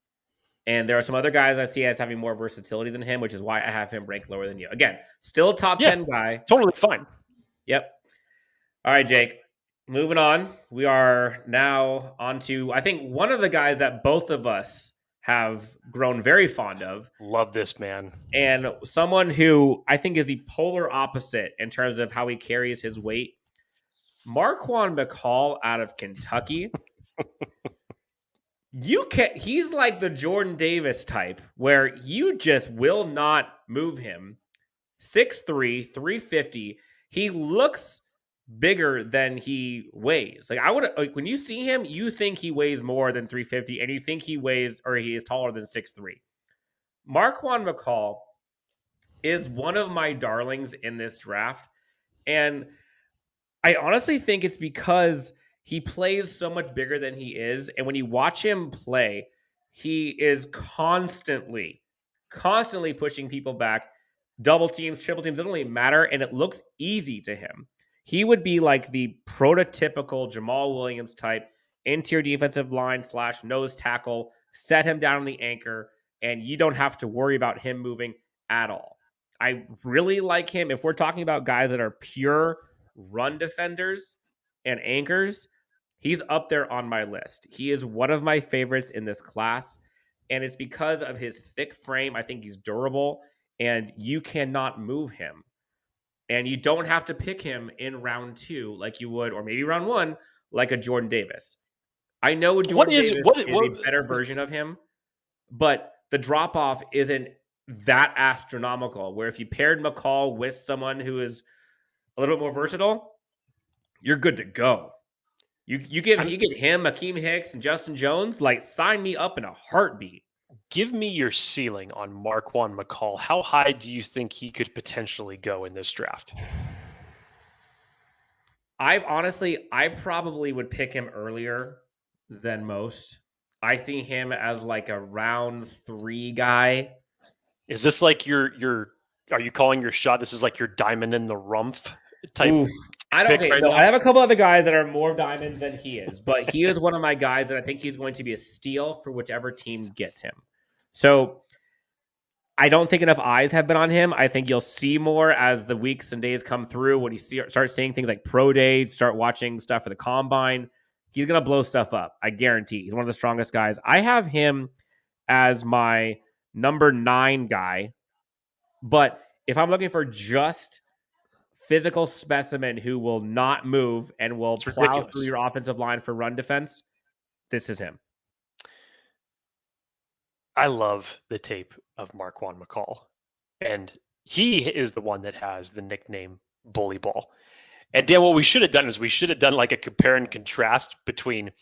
And there are some other guys I see as having more versatility than him, which is why I have him ranked lower than you. Again, still a top 10 guy. Totally fine. Yep. All right, Jake. Moving on. We are now on to, I think, one of the guys that both of us have grown very fond of. Love this man. And someone who I think is the polar opposite in terms of how he carries his weight. Marquan McCall out of Kentucky. He's like the Jordan Davis type where you just will not move him. 6'3", 350. He looks bigger than he weighs. When you see him, you think he weighs more than 350 and you think he is taller than 6'3". Marquan McCall is one of my darlings in this draft. And I honestly think it's because he plays so much bigger than he is. And when you watch him play, he is constantly pushing people back. Double teams, triple teams, doesn't really matter. And it looks easy to him. He would be like the prototypical Jamal Williams type interior defensive line / nose tackle, set him down on the anchor, and you don't have to worry about him moving at all. I really like him. If we're talking about guys that are pure run defenders and anchors, he's up there on my list. He is one of my favorites in this class, and it's because of his thick frame. I think he's durable, and you cannot move him. And you don't have to pick him in round 2 like you would, or maybe round 1, like a Jordan Davis. I know Jordan Davis is a better version of him, but the drop-off isn't that astronomical, where if you paired McCall with someone who is a little bit more versatile, you're good to go. You get him, Akeem Hicks, and Justin Jones, sign me up in a heartbeat. Give me your ceiling on Marquan McCall. How high do you think he could potentially go in this draft? I probably would pick him earlier than most. I see him as like a round 3 guy. Is this like are you calling your shot? This is like your diamond in the rough type. Oof. I have a couple other guys that are more diamond than he is, but he is one of my guys that I think he's going to be a steal for whichever team gets him. So I don't think enough eyes have been on him. I think you'll see more as the weeks and days come through. When you start seeing things like pro days, start watching stuff for the combine, he's going to blow stuff up. I guarantee. He's one of the strongest guys. I have him as my number 9 guy. But if I'm looking for just physical specimen who will not move and will plow through your offensive line for run defense, this is him. I love the tape of Marquan McCall, and he is the one that has the nickname Bully Ball. And Dan, what we should have done is we should have done like a compare and contrast between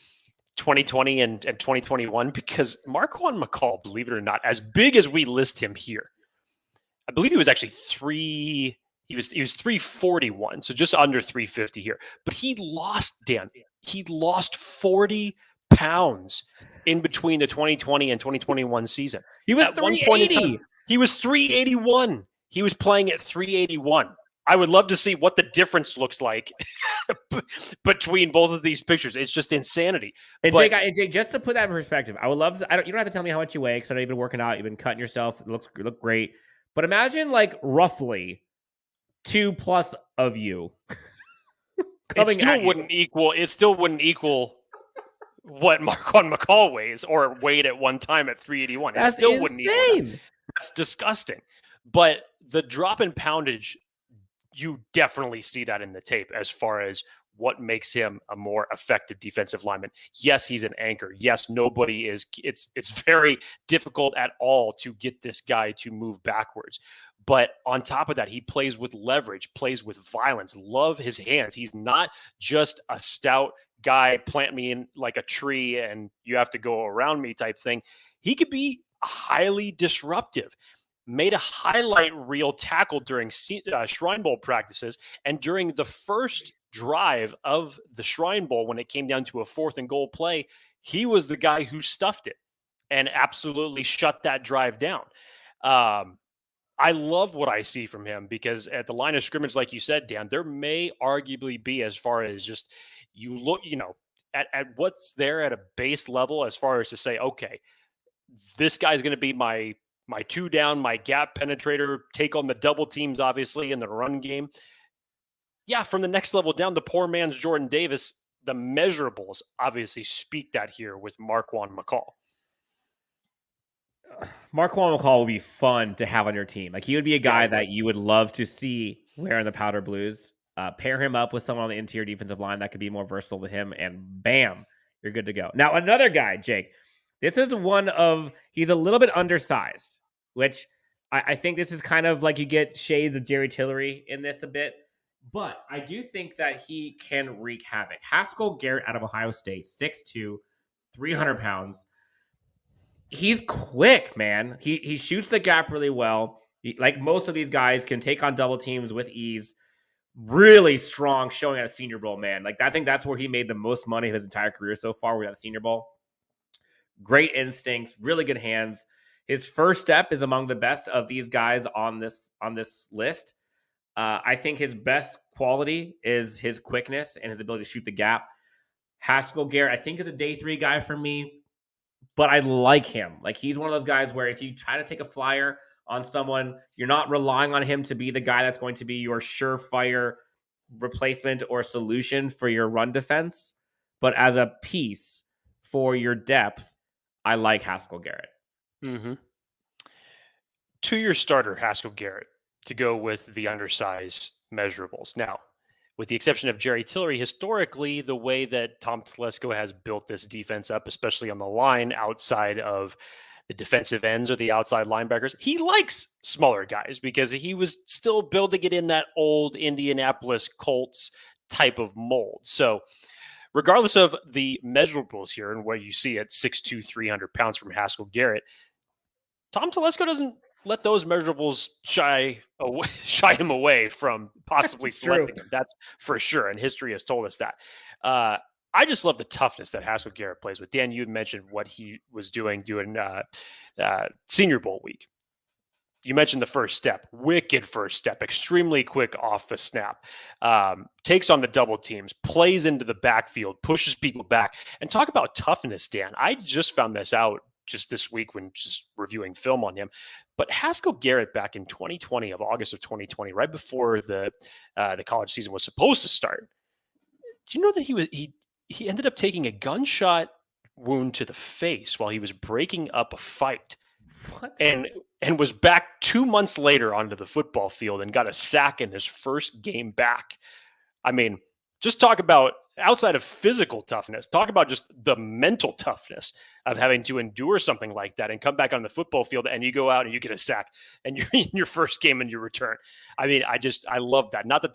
2020 and 2021, because Marquan McCall, believe it or not, as big as we list him here, I believe he was actually he was 341, so just under 350 here. But he lost 40 pounds in between the 2020 and 2021 season. He was 380. He was 381. He was playing at 381. I would love to see what the difference looks like between both of these pictures. It's just insanity. And Jake, just to put that in perspective, I would love to. You don't have to tell me how much you weigh because I know you've been working out, you've been cutting yourself. You look great. But imagine like roughly 2+ of you. It still wouldn't equal what Marquan McCall weighs or weighed at one time at 381. That's insane. Wouldn't equal that. That's disgusting. But the drop in poundage, you definitely see that in the tape as far as what makes him a more effective defensive lineman. Yes, he's an anchor. Yes, nobody is. It's very difficult at all to get this guy to move backwards. But on top of that, he plays with leverage, plays with violence. Love his hands. He's not just a stout guy, plant me in like a tree and you have to go around me type thing. He could be highly disruptive. Made a highlight reel tackle during Shrine Bowl practices, and during the first drive of the Shrine Bowl, when it came down to a 4th and goal play, he was the guy who stuffed it and absolutely shut that drive down. I love what I see from him because at the line of scrimmage, like you said, Dan, there may arguably be, as far as just you look, at what's there at a base level, as far as to say, okay, this guy's going to be my 2 down, my gap penetrator, take on the double teams, obviously, in the run game. Yeah, from the next level down, the poor man's Jordan Davis, the measurables obviously speak that here with Marquan McCall. Marquan McCall would be fun to have on your team. Like, he would be a guy that you would love to see wearing the powder blues. Pair him up with someone on the interior defensive line that could be more versatile to him, and bam, you're good to go. Now, another guy, Jake. This is he's a little bit undersized, which I think this is kind of like you get shades of Jerry Tillery in this a bit. But I do think that he can wreak havoc. Haskel Garrett out of Ohio State, 6'2", 300 pounds. He's quick, man. He shoots the gap really well. Like most of these guys, can take on double teams with ease. Really strong showing at a Senior Bowl, man. Like, I think that's where he made the most money of his entire career so far. We're at the Senior Bowl. Great instincts, really good hands. His first step is among the best of these guys on this list. I think his best quality is his quickness and his ability to shoot the gap. Haskel Garrett, I think, is a day 3 guy for me. But I like him. Like, he's one of those guys where if you try to take a flyer on someone, you're not relying on him to be the guy that's going to be your surefire replacement or solution for your run defense. But as a piece for your depth, I like Haskel Garrett. Mm-hmm. 2-year starter, Haskel Garrett, to go with the undersized measurables. Now, with the exception of Jerry Tillery, historically, the way that Tom Telesco has built this defense up, especially on the line outside of the defensive ends or the outside linebackers, he likes smaller guys because he was still building it in that old Indianapolis Colts type of mold. So regardless of the measurables here and what you see at 6'2", 300 pounds from Haskel Garrett, Tom Telesco doesn't let those measurables shy him away from possibly selecting him. That's for sure, and history has told us that. I just love the toughness that Haskel Garrett plays with. Dan, you mentioned what he was doing Senior Bowl week. You mentioned the first step, wicked first step, extremely quick off the snap, takes on the double teams, plays into the backfield, pushes people back. And talk about toughness, Dan. I just found this out just this week when just reviewing film on him. But Haskel Garrett back in 2020, of August of 2020, right before the college season was supposed to start, do you know that he ended up taking a gunshot wound to the face while he was breaking up a fight? What? And was back 2 months later onto the football field and got a sack in his first game back. I mean, just talk about, outside of physical toughness, talk about just the mental toughness of having to endure something like that and come back on the football field and you go out and you get a sack and you're in your first game and you return. I mean, I love that. Not that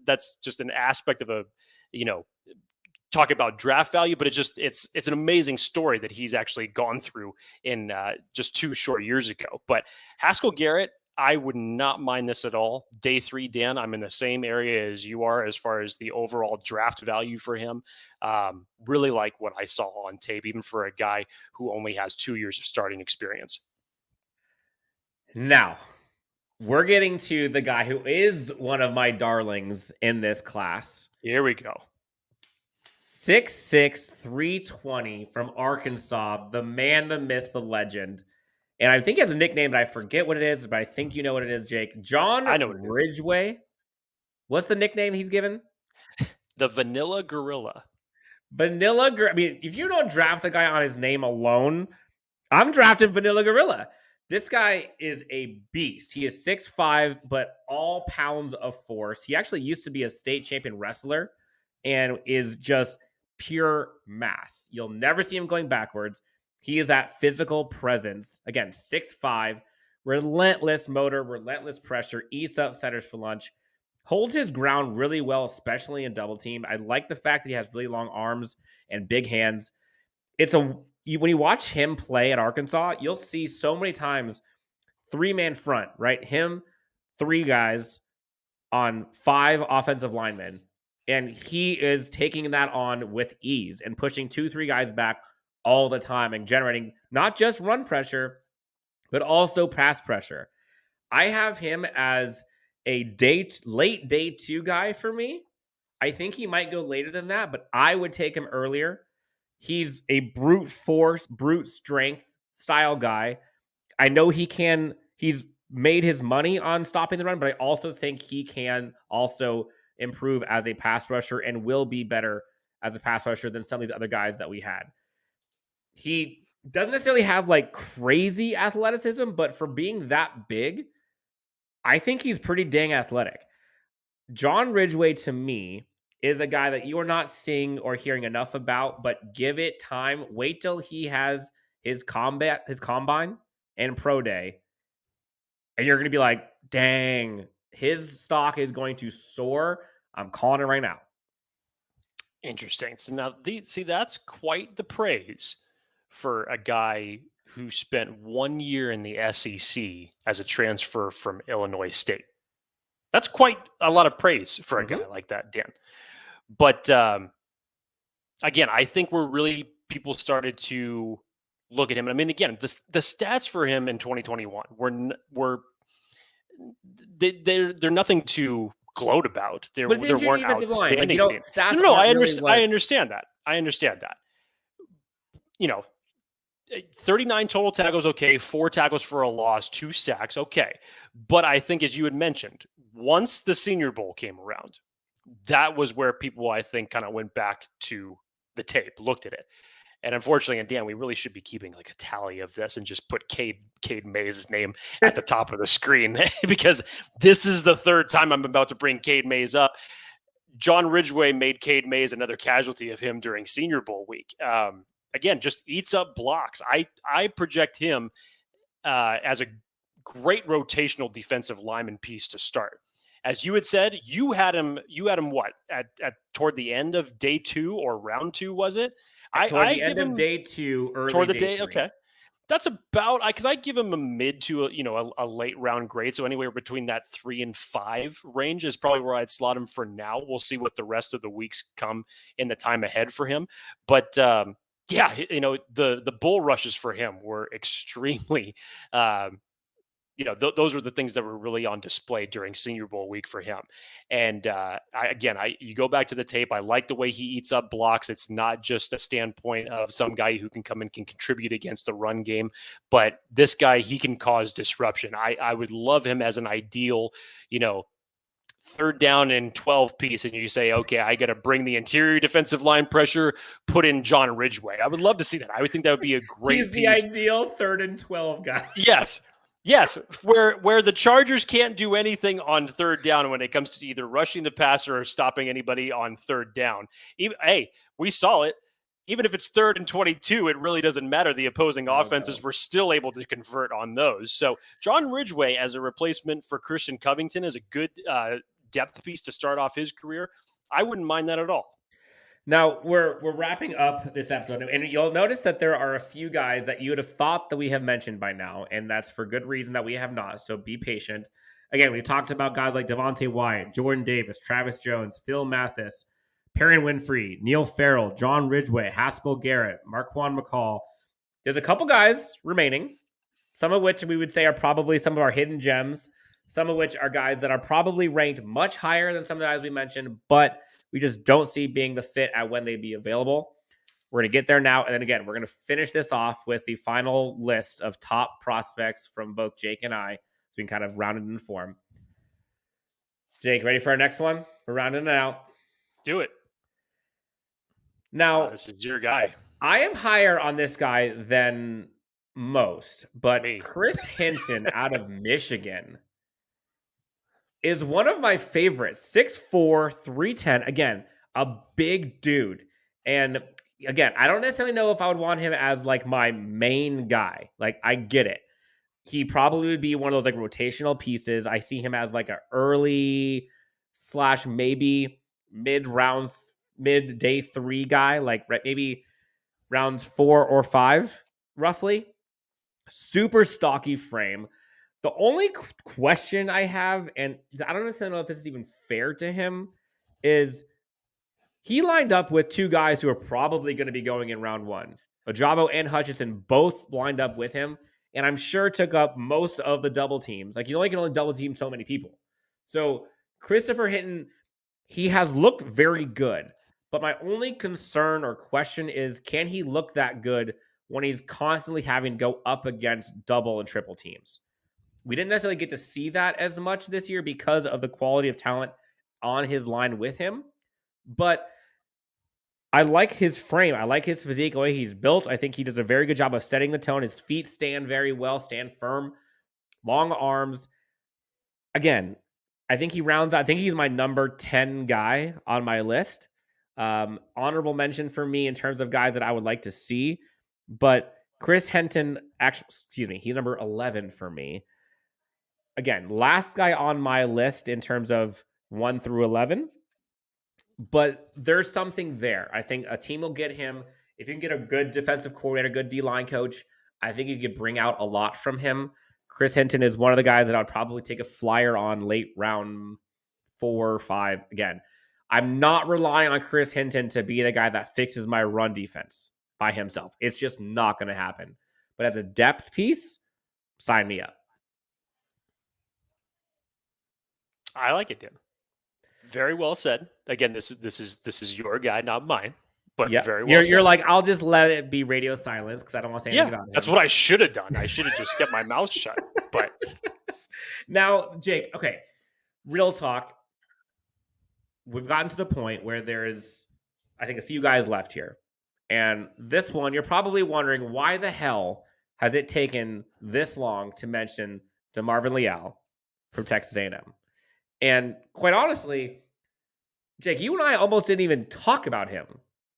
that's just an aspect of talk about draft value, but it's an amazing story that he's actually gone through in just 2 short years ago. But Haskel Garrett, I would not mind this at all. Day 3, Dan, I'm in the same area as you are as far as the overall draft value for him. Really like what I saw on tape, even for a guy who only has 2 years of starting experience. Now, we're getting to the guy who is one of my darlings in this class. Here we go. 6'6", 320 from Arkansas, the man, the myth, the legend. And I think he has a nickname, but I forget what it is, but I think you know what it is, Jake. John I know what it is. Ridgeway. What's the nickname he's given? The Vanilla Gorilla. I mean, if you don't draft a guy on his name alone, I'm drafting Vanilla Gorilla. This guy is a beast. He is 6'5", but all pounds of force. He actually used to be a state champion wrestler and is just pure mass. You'll never see him going backwards. He is that physical presence. Again, 6'5", relentless motor, relentless pressure, eats up centers for lunch, holds his ground really well, especially in double team. I like the fact that he has really long arms and big hands. When you watch him play at Arkansas, you'll see so many times 3-man front, right? Him, 3 guys on 5 offensive linemen. And he is taking that on with ease and pushing 2-3 guys back all the time and generating not just run pressure, but also pass pressure. I have him as a late day 2 guy for me. I think he might go later than that, but I would take him earlier. He's a brute force, brute strength style guy. I know he's made his money on stopping the run, but I also think he can also improve as a pass rusher and will be better as a pass rusher than some of these other guys that we had. He doesn't necessarily have like crazy athleticism, but for being that big, I think he's pretty dang athletic. John Ridgeway, to me, is a guy that you are not seeing or hearing enough about, but give it time. Wait till he has his combine and pro day, and you're going to be like, dang, his stock is going to soar. I'm calling it right now. Interesting. So now, that's quite the praise for a guy who spent 1 year in the SEC as a transfer from Illinois State. That's quite a lot of praise for a guy like that, Dan. But again, I think people started to look at him. I mean, again, the stats for him in 2021 they're nothing to gloat about. There weren't outstanding stats. No, I understand that. I understand that. 39 total tackles, okay. 4 tackles for a loss, 2 sacks, okay. But I think, as you had mentioned, once the Senior Bowl came around, that was where people, I think, kind of went back to the tape, looked at it. And unfortunately, and Dan, we really should be keeping like a tally of this and just put Cade Mays' name at the top of the screen because this is the 3rd time I'm about to bring Cade Mays up. John Ridgeway made Cade Mays another casualty of him during Senior Bowl week. Again, just eats up blocks. I project him as a great rotational defensive lineman piece to start. As you had said, you had him what at toward the end of day 2 or round 2, was it? Toward the end of day 2, early toward the day 3. Okay, that's about because I give him a mid to a late round grade. So anywhere between that 3 and 5 range is probably where I'd slot him for now. We'll see what the rest of the weeks come in the time ahead for him, but. The bull rushes for him were extremely, those were the things that were really on display during Senior Bowl week for him. And you go back to the tape. I like the way he eats up blocks. It's not just a standpoint of some guy who can come and can contribute against the run game, but this guy, he can cause disruption. I would love him as an ideal, 3rd down and 12 piece, and you say, okay, I got to bring the interior defensive line pressure, put in John Ridgeway. I would love to see that. I would think that would be a great He's the ideal 3rd and 12 guy. Yes, where the Chargers can't do anything on 3rd down when it comes to either rushing the passer or stopping anybody on 3rd down. We saw it. Even if it's 3rd and 22, it really doesn't matter. The opposing offenses were still able to convert on those. So John Ridgeway as a replacement for Christian Covington is a good depth piece to start off his career. I wouldn't mind that at all. Now, we're wrapping up this episode, and you'll notice that there are a few guys that you would have thought that we have mentioned by now, and that's for good reason that we have not, so be patient. Again, we talked about guys like Devonte Wyatt, Jordan Davis, Travis Jones, Phil Mathis, Perrion Winfrey, Neal Farrell, John Ridgeway, Haskel Garrett, Marquan McCall. There's a couple guys remaining, some of which we would say are probably some of our hidden gems, some of which are guys that are probably ranked much higher than some of the guys we mentioned, but We just don't see being the fit at when they'd be available. We're going to get there now. And then again, we're going to finish this off with the final list of top prospects from both Jake and I. So we can kind of round it in form. Jake, ready for our next one? We're rounding it out. Do it. Now, this is your guy. I am higher on this guy than most, but Chris Hinton out of Michigan is one of my favorites. 6'4", 310. Again, a big dude. And again, I don't necessarily know if I would want him as like my main guy. Like, I get it. He probably would be one of those like rotational pieces. I see him as like an early / maybe mid day 3 guy, like maybe rounds 4 or 5, roughly. Super stocky frame. The only question I have, and I don't necessarily know if this is even fair to him, is he lined up with 2 guys who are probably going to be going in round 1. Ojabo and Hutchinson both lined up with him, and I'm sure took up most of the double teams. Like, you can only double team so many people. So Christopher Hinton, he has looked very good. But my only concern or question is, can he look that good when he's constantly having to go up against double and triple teams? We didn't necessarily get to see that as much this year because of the quality of talent on his line with him. But I like his frame. I like his physique, the way he's built. I think he does a very good job of setting the tone. His feet stand very well, stand firm, long arms. Again, I think he rounds out. I think he's my number 10 guy on my list. Honorable mention for me in terms of guys that I would like to see. But Chris Hinton, he's number 11 for me. Again, last guy on my list in terms of 1 through 11. But there's something there. I think a team will get him. If you can get a good defensive coordinator, good D-line coach, I think you could bring out a lot from him. Chris Hinton is one of the guys that I would probably take a flyer on late round 4 or 5. Again, I'm not relying on Chris Hinton to be the guy that fixes my run defense by himself. It's just not going to happen. But as a depth piece, sign me up. I like it, Dan. Very well said. Again, this is your guy, not mine. But very well you're like, I'll just let it be radio silence because I don't want to say anything about him. That's what I should have done. I should have just kept my mouth shut. But now, Jake, okay, real talk. We've gotten to the point where there is, I think, a few guys left here. And this one, you're probably wondering, why the hell has it taken this long to mention Demarvin Leal from Texas A&M? And quite honestly, Jake, you and I almost didn't even talk about him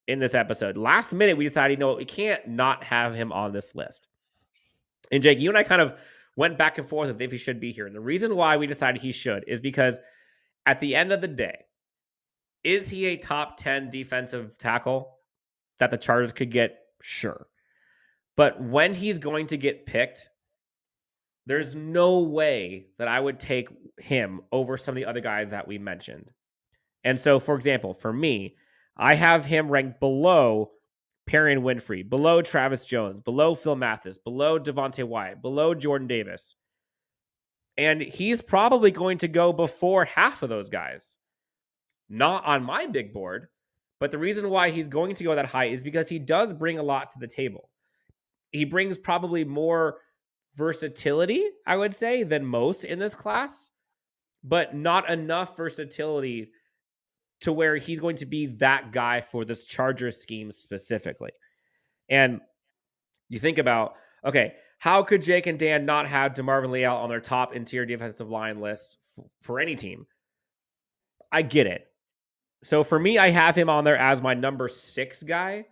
in this episode. Last minute, we decided, we can't not have him on this list. And Jake, you and I kind of went back and forth with if he should be here. And the reason why we decided he should is because at the end of the day, is he a top 10 defensive tackle that the Chargers could get? Sure. But when he's going to get picked, there's no way that I would take him over some of the other guys that we mentioned. And so, for example, for me, I have him ranked below Perrion Winfrey, below Travis Jones, below Phil Mathis, below Devonte Wyatt, below Jordan Davis. And he's probably going to go before half of those guys. Not on my big board, but the reason why he's going to go that high is because he does bring a lot to the table. He brings probably more versatility, I would say, than most in this class, but not enough versatility to where he's going to be that guy for this Chargers scheme specifically. And you think about, okay, how could Jake and Dan not have Demarvin Leal on their top interior defensive line list for any team? I get it. So for me, I have him on there as my number 6 guy,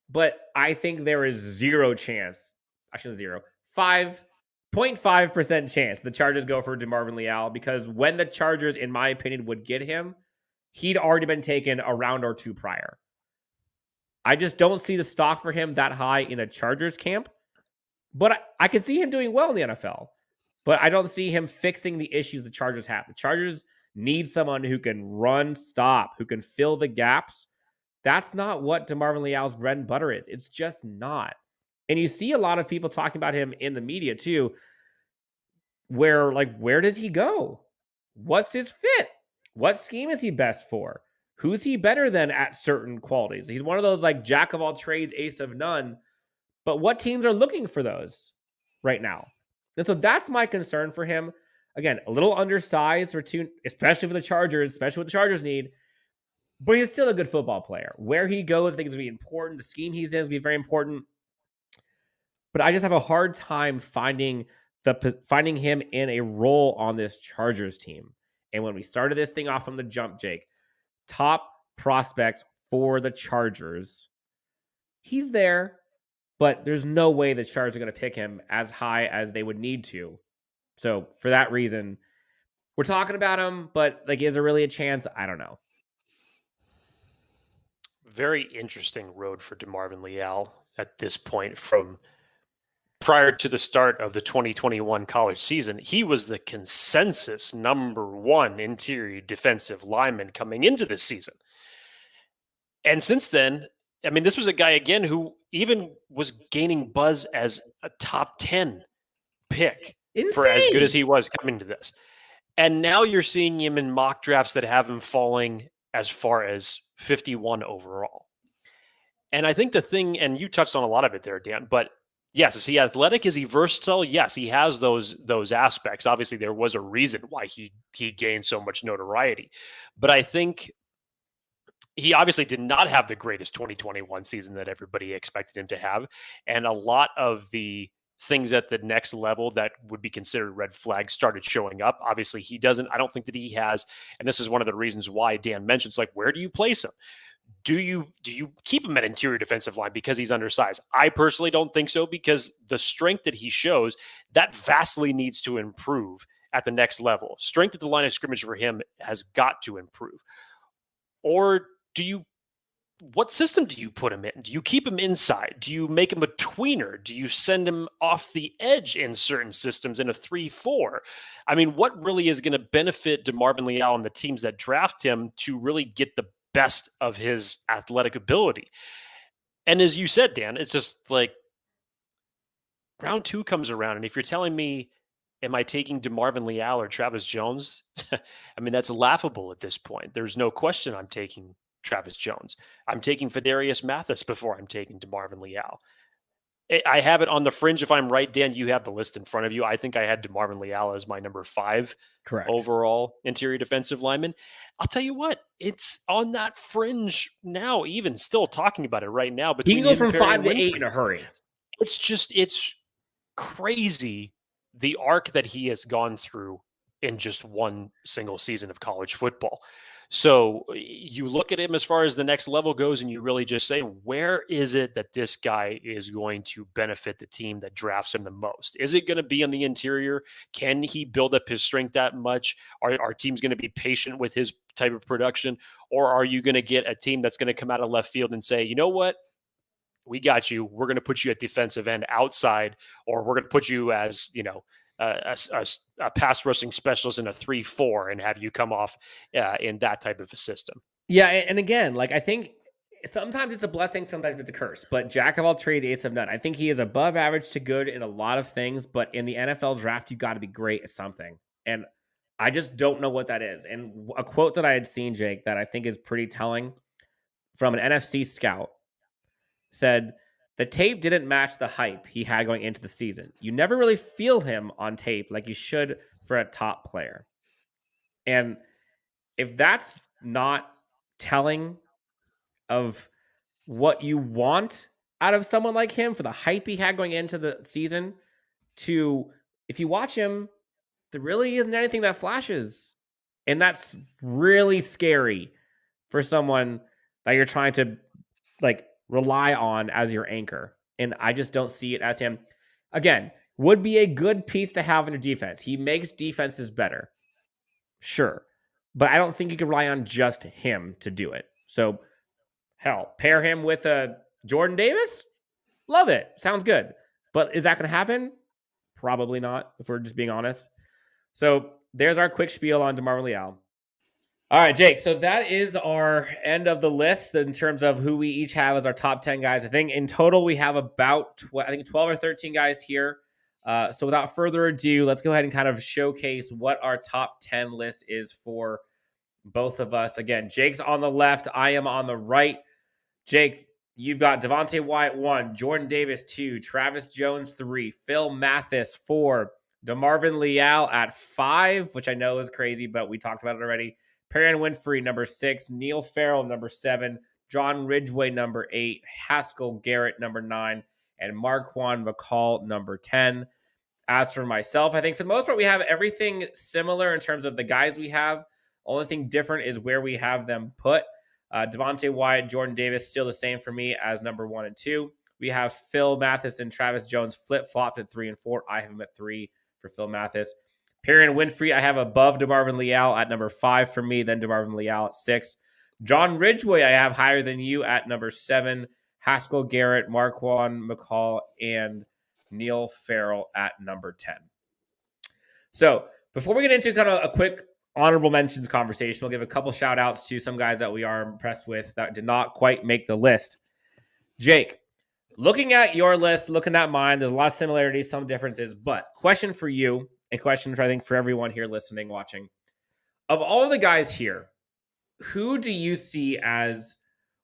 but I think there is 5.5% chance the Chargers go for Demarvin Leal, because when the Chargers, in my opinion, would get him, he'd already been taken a round or 2 prior. I just don't see the stock for him that high in the Chargers camp, but I can see him doing well in the NFL, but I don't see him fixing the issues the Chargers have. The Chargers need someone who can run, stop, who can fill the gaps. That's not what Demarvin Leal's bread and butter is. It's just not. And you see a lot of people talking about him in the media too, where does he go? What's his fit? What scheme is he best for? who's he better than at certain qualities? He's one of those like jack of all trades, ace of none. But what teams are looking for those right now? And so that's my concern for him. Again, a little undersized for two, especially for the Chargers, especially what the Chargers need. But he's still a good football player. Where he goes, I think is going to be important. The scheme he's in is going to be very important. But I just have a hard time finding him in a role on this Chargers team. And when we started this thing off from the jump, Jake, top prospects for the Chargers, he's there, but there's no way the Chargers are going to pick him as high as they would need to. So for that reason, we're talking about him, but like, is there really a chance? I don't know. Very interesting road for Demarvin Leal at this point. From prior to the start of the 2021 college season, he was the consensus #1 interior defensive lineman coming into this season. And since then, I mean, this was a guy, again, who even was gaining buzz as a top 10 pick. Insane. For as good as he was coming to this. And now you're seeing him in mock drafts that have him falling as far as 51 overall. And I think the thing, and you touched on a lot of it there, Dan, but yes, is he athletic? Is he versatile? Yes, he has those aspects. Obviously, there was a reason why he gained so much notoriety. But I think he obviously did not have the greatest 2021 season that everybody expected him to have. And a lot of the things at the next level that would be considered red flags started showing up. Obviously, he doesn't. I don't think that he has. And this is one of the reasons why Dan mentions, like, where do you place him? Do you keep him at interior defensive line because he's undersized? I personally don't think so, because the strength that he shows, that vastly needs to improve at the next level. Strength at the line of scrimmage for him has got to improve. Or what system do you put him in? Do you keep him inside? Do you make him a tweener? Do you send him off the edge in certain systems in a 3-4? I mean, what really is going to benefit Demarvin Leal and the teams that draft him to really get the best of his athletic ability? And as you said, Dan, it's just like round 2 comes around, and if you're telling me, am I taking Demarvin Leal or Travis Jones? I mean, that's laughable at this point. There's no question I'm taking Travis Jones. I'm taking Darius Mathis before I'm taking Demarvin Leal. I have it on the fringe. If I'm right, Dan, you have the list in front of you. I think I had Demarvin Leal as my number 5 correct overall interior defensive lineman. I'll tell you what, it's on that fringe now, even still talking about it right now. But he can go from 5 to 8 in a hurry. It's crazy the arc that he has gone through in just one single season of college football. So you look at him as far as the next level goes, and you really just say, where is it that this guy is going to benefit the team that drafts him the most? Is it going to be on the interior? Can he build up his strength that much? Are teams going to be patient with his type of production? Or are you going to get a team that's going to come out of left field and say, you know what? We got you. We're going to put you at defensive end outside, or we're going to put you as, a pass rushing specialist in a 3-4 and have you come off in that type of a system. Yeah. And again, like, I think sometimes it's a blessing, sometimes it's a curse, but jack of all trades, ace of none. I think he is above average to good in a lot of things, but in the NFL draft, you got to be great at something. And I just don't know what that is. And a quote that I had seen, Jake, that I think is pretty telling from an NFC scout said, the tape didn't match the hype he had going into the season. You never really feel him on tape like you should for a top player. And if that's not telling of what you want out of someone like him for the hype he had going into the season, to, if you watch him, there really isn't anything that flashes. And that's really scary for someone that you're trying to, like, rely on as your anchor. And I just don't see it as him. Again, would be a good piece to have in a defense. He makes defenses better. Sure. But I don't think you can rely on just him to do it. So, hell, pair him with a Jordan Davis? Love it. Sounds good. But is that going to happen? Probably not, if we're just being honest. So, there's our quick spiel on Demarvin Leal. All right, Jake. So that is our end of the list in terms of who we each have as our top 10 guys. I think in total we have about 12 or 13 guys here. So without further ado, let's go ahead and kind of showcase what our top 10 list is for both of us. Again, Jake's on the left. I am on the right. Jake, you've got Devonte Wyatt 1, Jordan Davis 2, Travis Jones 3, Phil Mathis 4, Demarvin Leal at 5, which I know is crazy, but we talked about it already. Perrion Winfrey, number 6, Neal Farrell, number 7, John Ridgeway, number 8, Haskel Garrett, number 9, and Marquan McCall, number 10. As for myself, I think for the most part, we have everything similar in terms of the guys we have. Only thing different is where we have them put. Devonte Wyatt, Jordan Davis, still the same for me as number 1 and 2. We have Phil Mathis and Travis Jones flip-flopped at 3 and 4. I have them at 3 for Phil Mathis. Perrion Winfrey, I have above Demarvin Leal at number 5 for me, then Demarvin Leal at 6. John Ridgeway, I have higher than you at number 7. Haskel Garrett, Marquan McCall, and Neal Farrell at number 10. So before we get into kind of a quick honorable mentions conversation, we'll give a couple shout outs to some guys that we are impressed with that did not quite make the list. Jake, looking at your list, looking at mine, there's a lot of similarities, some differences, but question for you, a question for I think for everyone here listening, watching. Of all the guys here, who do you see as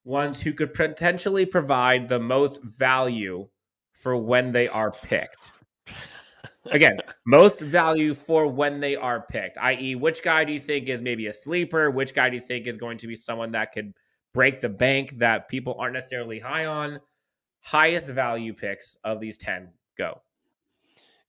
ones who could potentially provide the most value for when they are picked? Again, most value for when they are picked, i.e., which guy do you think is maybe a sleeper? Which guy do you think is going to be someone that could break the bank that people aren't necessarily high on? Highest value picks of these 10, go.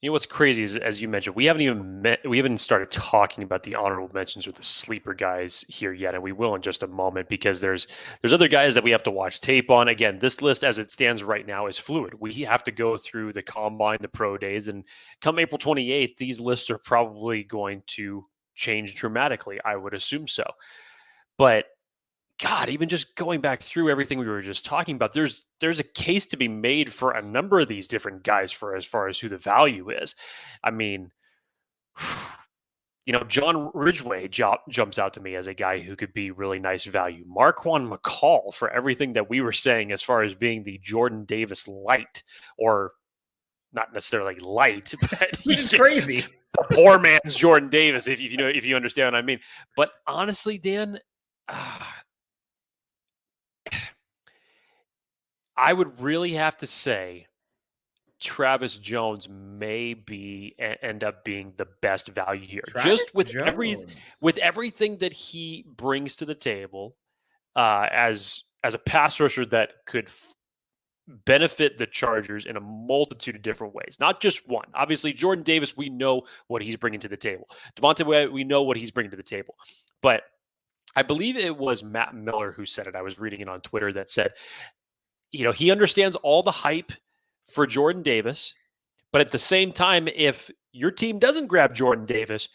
You know what's crazy is, as you mentioned, we haven't started talking about the honorable mentions or the sleeper guys here yet, and we will in just a moment because there's other guys that we have to watch tape on. Again, this list as it stands right now is fluid. We have to go through the combine, the pro days, and come April 28th, these lists are probably going to change dramatically. I would assume so. But God, even just going back through everything we were just talking about, there's a case to be made for a number of these different guys for as far as who the value is. I mean, John Ridgeway jumps out to me as a guy who could be really nice value. Marquan McCall, for everything that we were saying as far as being the Jordan Davis light, or not necessarily light, but which is crazy. The poor man's Jordan Davis, if you understand what I mean. But honestly, Dan, I would really have to say Travis Jones may end up being the best value here. Travis just with Jones. with everything that he brings to the table as a pass rusher that could benefit the Chargers in a multitude of different ways, not just one. Obviously, Jordan Davis, we know what he's bringing to the table. Devonte Wyatt, we know what he's bringing to the table. But I believe it was Matt Miller who said it. I was reading it on Twitter that said, he understands all the hype for Jordan Davis, but at the same time, if your team doesn't grab Jordan Davis,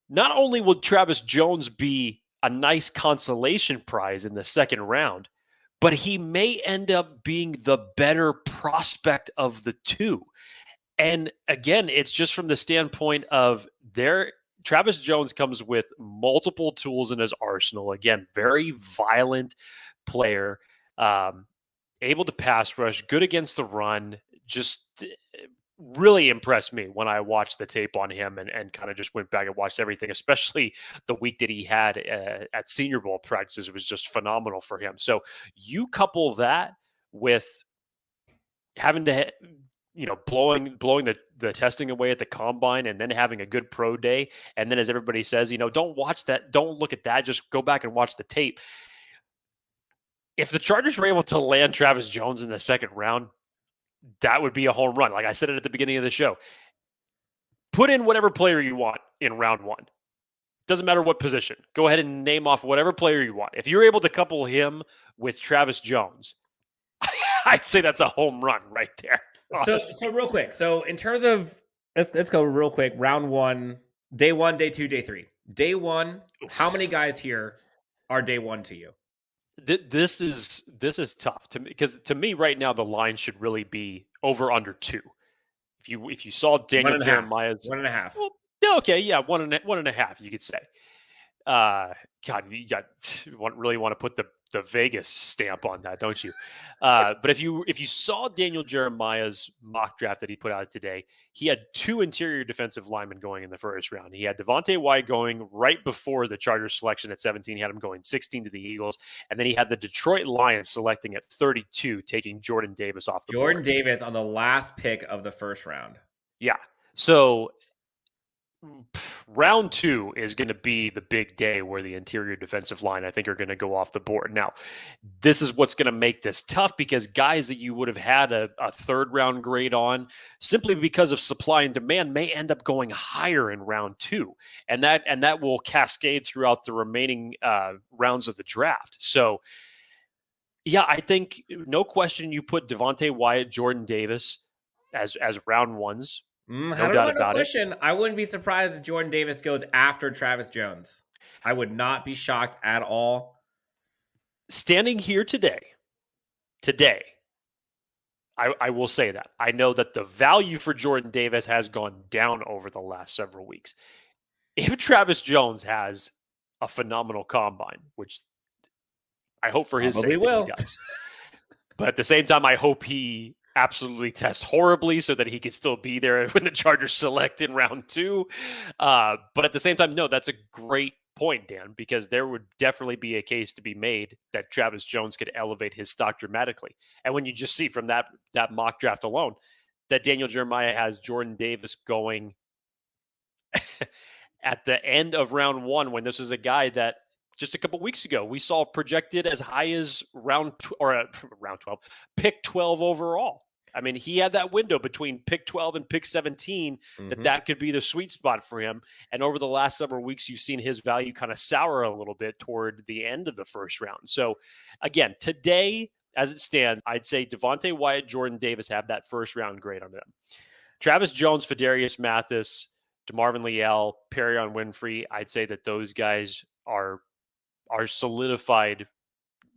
not only will Travis Jones be a nice consolation prize in the second round, but he may end up being the better prospect of the two. And again, it's just from the standpoint of Travis Jones comes with multiple tools in his arsenal. Again, very violent player, able to pass rush, good against the run, just really impressed me when I watched the tape on him and kind of just went back and watched everything, especially the week that he had at Senior Bowl practices. It was just phenomenal for him. So you couple that with having to, blowing the testing away at the combine and then having a good pro day. And then as everybody says, don't watch that. Don't look at that. Just go back and watch the tape. If the Chargers were able to land Travis Jones in the second round, that would be a home run. Like I said it at the beginning of the show. Put in whatever player you want in round one. Doesn't matter what position. Go ahead and name off whatever player you want. If you're able to couple him with Travis Jones, I'd say that's a home run right there. So real quick. So in terms of, let's go real quick. Round one, day 1, day 2, day 3. Day 1, how many guys here are day 1 to you? This is tough to me because to me right now the line should really be over under 2. If you saw Daniel Jeremiah's 1.5. Well, okay, yeah, 1.5 you could say. God, really want to put the Vegas stamp on that, don't you? But if you saw Daniel Jeremiah's mock draft that he put out today, he had 2 interior defensive linemen going in the first round. He had Devonte Wyatt going right before the Chargers selection at 17. He had him going 16 to the Eagles. And then he had the Detroit Lions selecting at 32, taking Jordan Davis off the board. Jordan Davis on the last pick of the first round. Yeah. So round 2 is going to be the big day where the interior defensive line, I think, are going to go off the board. Now, this is what's going to make this tough, because guys that you would have had a 3rd round grade on, simply because of supply and demand, may end up going higher in round 2. And that will cascade throughout the remaining rounds of the draft. So, yeah, I think no question you put Devonte Wyatt, Jordan Davis as round 1s. No doubt about it. I wouldn't be surprised if Jordan Davis goes after Travis Jones. I would not be shocked at all. Standing here today, I will say that. I know that the value for Jordan Davis has gone down over the last several weeks. If Travis Jones has a phenomenal combine, which I hope for his sake that he does, but at the same time, I hope he absolutely test horribly so that he can still be there when the Chargers select in round 2. But at the same time, no, that's a great point, Dan, because there would definitely be a case to be made that Travis Jones could elevate his stock dramatically. And when you just see from that mock draft alone that Daniel Jeremiah has Jordan Davis going at the end of round 1, when this is a guy that just a couple weeks ago we saw projected as high as round 12, pick 12 overall. I mean, he had that window between pick 12 and pick 17 that could be the sweet spot for him. And over the last several weeks, you've seen his value kind of sour a little bit toward the end of the first round. So again, today, as it stands, I'd say Devonte Wyatt, Jordan Davis have that first round grade on them. Travis Jones, Darius Mathis, Demarvin Leal, Perrion Winfrey, I'd say that those guys are solidified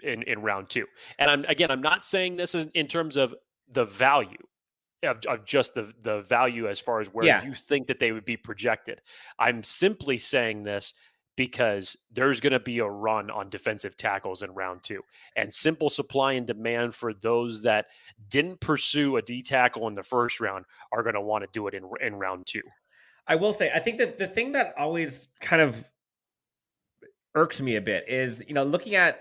in round 2. And I'm not saying this is in terms of the value of just the value as far as where you think that they would be projected. I'm simply saying this because there's going to be a run on defensive tackles in round 2, and simple supply and demand for those that didn't pursue a D tackle in the first round are going to want to do it in round 2. I will say, I think that the thing that always kind of irks me a bit is, looking at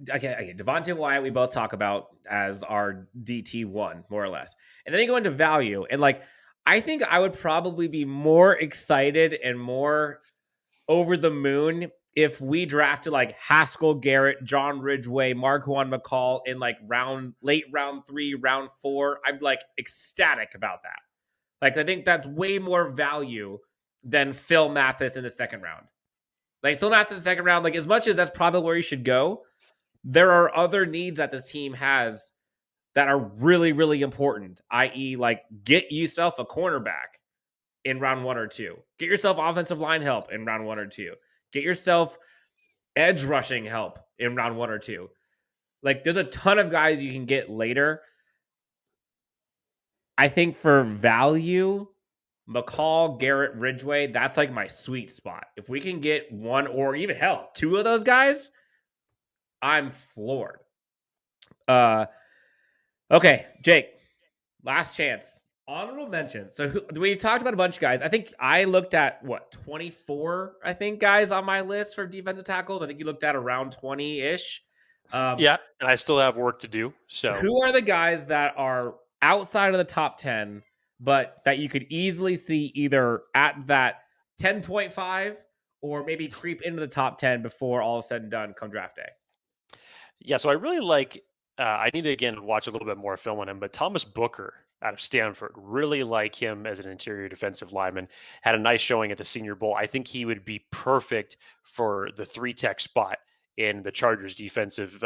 Devonte Wyatt, we both talk about as our DT1, more or less. And then you go into value. And I think I would probably be more excited and more over the moon if we drafted Haskel Garrett, John Ridgeway, Marquan McCall in late round 3, round 4. I'm ecstatic about that. I think that's way more value than Phil Mathis in the second round. Phil Mathis in the second round, as much as that's probably where he should go, there are other needs that this team has that are really, really important, i.e., get yourself a cornerback in round 1 or 2. Get yourself offensive line help in round 1 or 2. Get yourself edge rushing help in round 1 or 2. There's a ton of guys you can get later. I think for value, McCall, Garrett, Ridgeway, that's my sweet spot. If we can get one or even 2 of those guys, I'm floored. Okay, Jake, last chance. Honorable mention. So we talked about a bunch of guys. I think I looked at 24, guys on my list for defensive tackles. I think you looked at around 20-ish. Yeah, and I still have work to do. So who are the guys that are outside of the top 10, but that you could easily see either at that 10.5 or maybe creep into the top 10 before all is said and done come draft day? Yeah, so I really like, I need to, again, watch a little bit more film on him, but Thomas Booker out of Stanford, really like him as an interior defensive lineman. Had a nice showing at the Senior Bowl. I think he would be perfect for the 3-tech spot in the Chargers defensive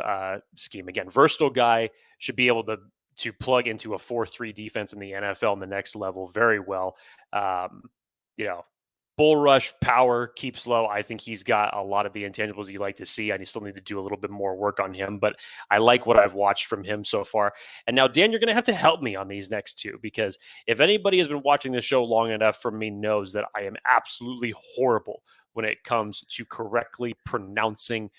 scheme. Again, versatile guy, should be able to plug into a 4-3 defense in the NFL in the next level very well. Bull rush, power, keeps low. I think he's got a lot of the intangibles you like to see. I still need to do a little bit more work on him, but I like what I've watched from him so far. And now, Dan, you're going to have to help me on these next 2, because if anybody has been watching this show long enough from me knows that I am absolutely horrible when it comes to correctly pronouncing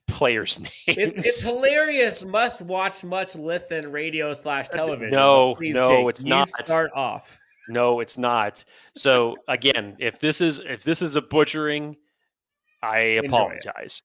players' names. It's hilarious. Must watch, much listen, radio/television. No, please, no, Jake, it's not. Start off. No, it's not. So again, if this is a butchering, I apologize.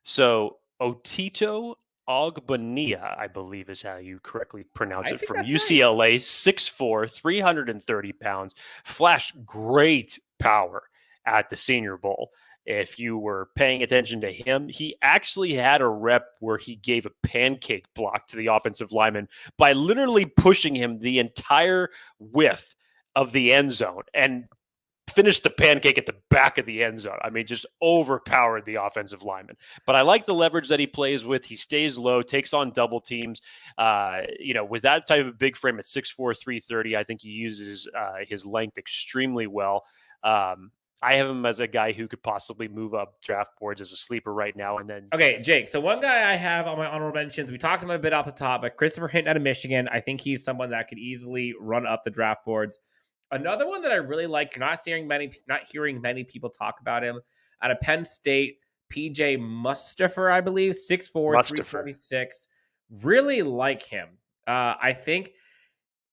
So Otito Ogbonnia, I believe is how you correctly pronounce it, from UCLA, right. 6'4", 330 pounds, flashed great power at the Senior Bowl. If you were paying attention to him, he actually had a rep where he gave a pancake block to the offensive lineman by literally pushing him the entire width of the end zone and finished the pancake at the back of the end zone. I mean, just overpowered the offensive lineman. But I like the leverage that he plays with. He stays low, takes on double teams. With that type of big frame at 6'4", 330, I think he uses his length extremely well. I have him as a guy who could possibly move up draft boards as a sleeper right now. And then, okay, Jake. So one guy I have on my honorable mentions, we talked about a bit off the top, but Christopher Hinton out of Michigan. I think he's someone that could easily run up the draft boards. Another one that I really like, you're not hearing many people talk about him, out of Penn State, PJ Mustipher, I believe, 6'4", 336. Really like him. I think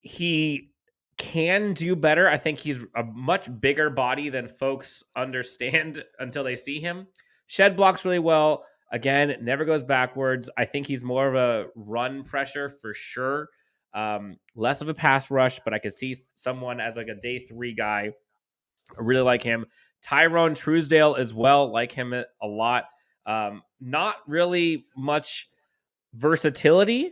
he can do better. I think he's a much bigger body than folks understand until they see him. Shed blocks really well. Again, never goes backwards. I think he's more of a run pressure for sure. Less of a pass rush, but I could see someone as like a day 3 guy. I really like him. Tyrone Truesdale as well, like him a lot. Not really much versatility.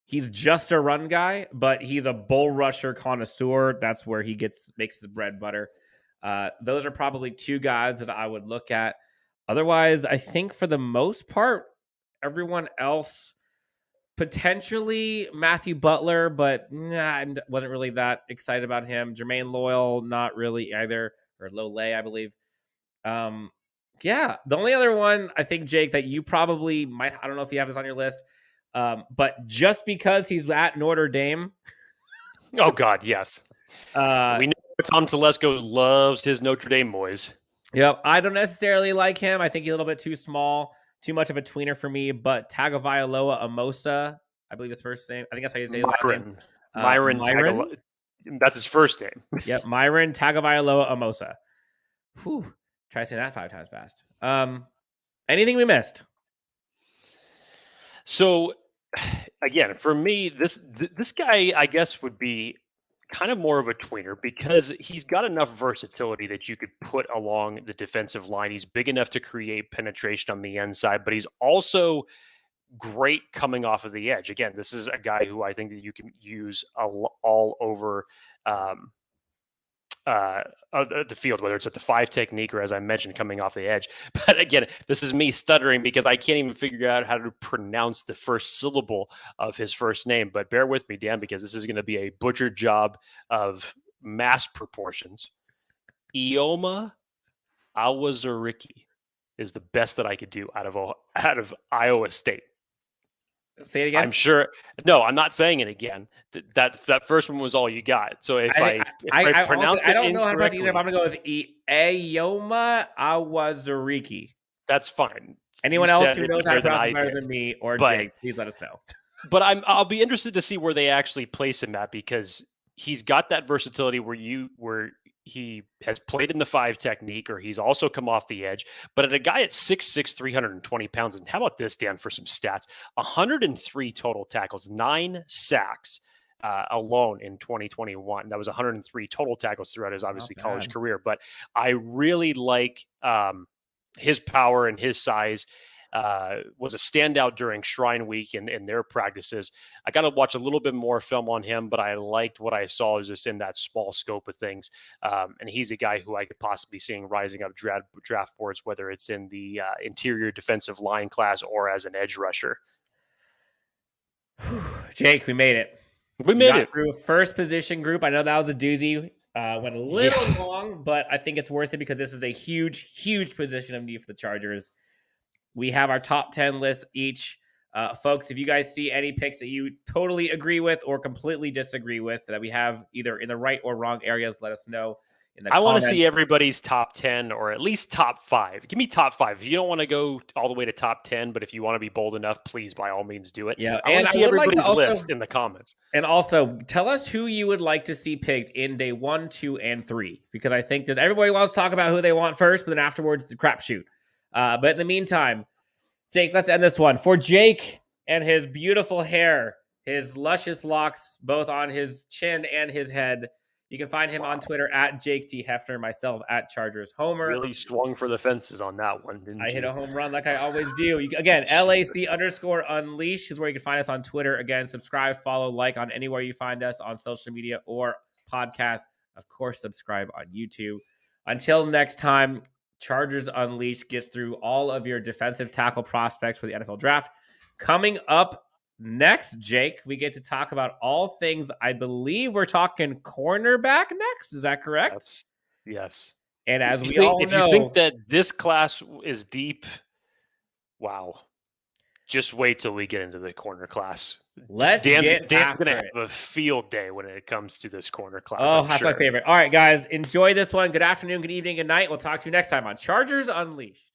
He's just a run guy, but he's a bull rusher connoisseur. That's where he makes his bread and butter. Those are probably 2 guys that I would look at. Otherwise, I think for the most part, everyone else, potentially Matthew Butler, but I wasn't really that excited about him. Jermaine Loyal, not really either, or Lole, I believe. The only other one I think, Jake, that you probably might, I don't know if you have this on your list, but just because he's at Notre Dame. Oh, God, yes. We know Tom Telesco loves his Notre Dame boys. Yep, I don't necessarily like him. I think he's a little bit too small. Too much of a tweener for me, but Tagovailoa-Amosa, I believe his first name. I think that's how you say his last name. Myron. That's his first name. Yep, Myron Tagovailoa-Amosa. Whew. Try saying that 5 times fast. Anything we missed? So, again, for me, this guy, I guess, would be kind of more of a tweener because he's got enough versatility that you could put along the defensive line. He's big enough to create penetration on the end side, but he's also great coming off of the edge. Again, this is a guy who I think that you can use all over the field, whether it's at the 5 technique or, as I mentioned, coming off the edge. But again, this is me stuttering because I can't even figure out how to pronounce the first syllable of his first name. But bear with me, Dan, because this is going to be a butchered job of mass proportions. Ioma Awazuriki is the best that I could do out of Iowa State. Say it again. I'm sure. No, I'm not saying it again. That first one was all you got. So if I pronounce it, I don't know how to pronounce it either. But I'm going to go with Ioma Awazuriki. That's fine. Anyone else who knows how to pronounce it better than me or Jake, please let us know. But I'll be interested to see where they actually place him at, because he's got that versatility where he has played in the 5 technique, or he's also come off the edge. But at a guy at 6'6", 320 pounds, and how about this, Dan, for some stats? 103 total tackles, 9 sacks alone in 2021. That was 103 total tackles throughout his obviously college career. But I really like his power and his size. Was a standout during Shrine Week and their practices. I got to watch a little bit more film on him, but I liked what I saw just in that small scope of things. And he's a guy who I could possibly see rising up draft boards, whether it's in the interior defensive line class or as an edge rusher. Jake, we made it. We made it through a first position group. I know that was a doozy. Went a little long, but I think it's worth it because this is a huge, huge position of need for the Chargers. We have our top 10 lists each. Folks, if you guys see any picks that you totally agree with or completely disagree with that we have either in the right or wrong areas, let us know. in the I want comments. to see everybody's top 10 or at least top 5. Give me top 5. If you don't want to go all the way to top 10, but if you want to be bold enough, please, by all means, do it. Yeah, I want to see everybody's list in the comments. And also, tell us who you would like to see picked in day 1, 2, and 3, because I think that everybody wants to talk about who they want first, but then afterwards, it's a crapshoot. But in the meantime, Jake, let's end this one. For Jake and his beautiful hair, his luscious locks, both on his chin and his head, you can find him on Twitter at Jake T. Hefner, myself at Chargers Homer. Really swung for the fences on that one, didn't you? I hit a home run like I always do. Again, LAC_unleashed is where you can find us on Twitter. Again, subscribe, follow, like on anywhere you find us on social media or podcast. Of course, subscribe on YouTube. Until next time, Chargers Unleashed gets through all of your defensive tackle prospects for the NFL draft. Coming up next, Jake, we get to talk about all things. I believe we're talking cornerback next. Is that correct? Yes. And as if we all think, know, if you think that this class is deep, wow. Just wait till we get into the corner class. Dan's going to have a field day when it comes to this corner class. Oh, that's my favorite. All right, guys, enjoy this one. Good afternoon, good evening, good night. We'll talk to you next time on Chargers Unleashed.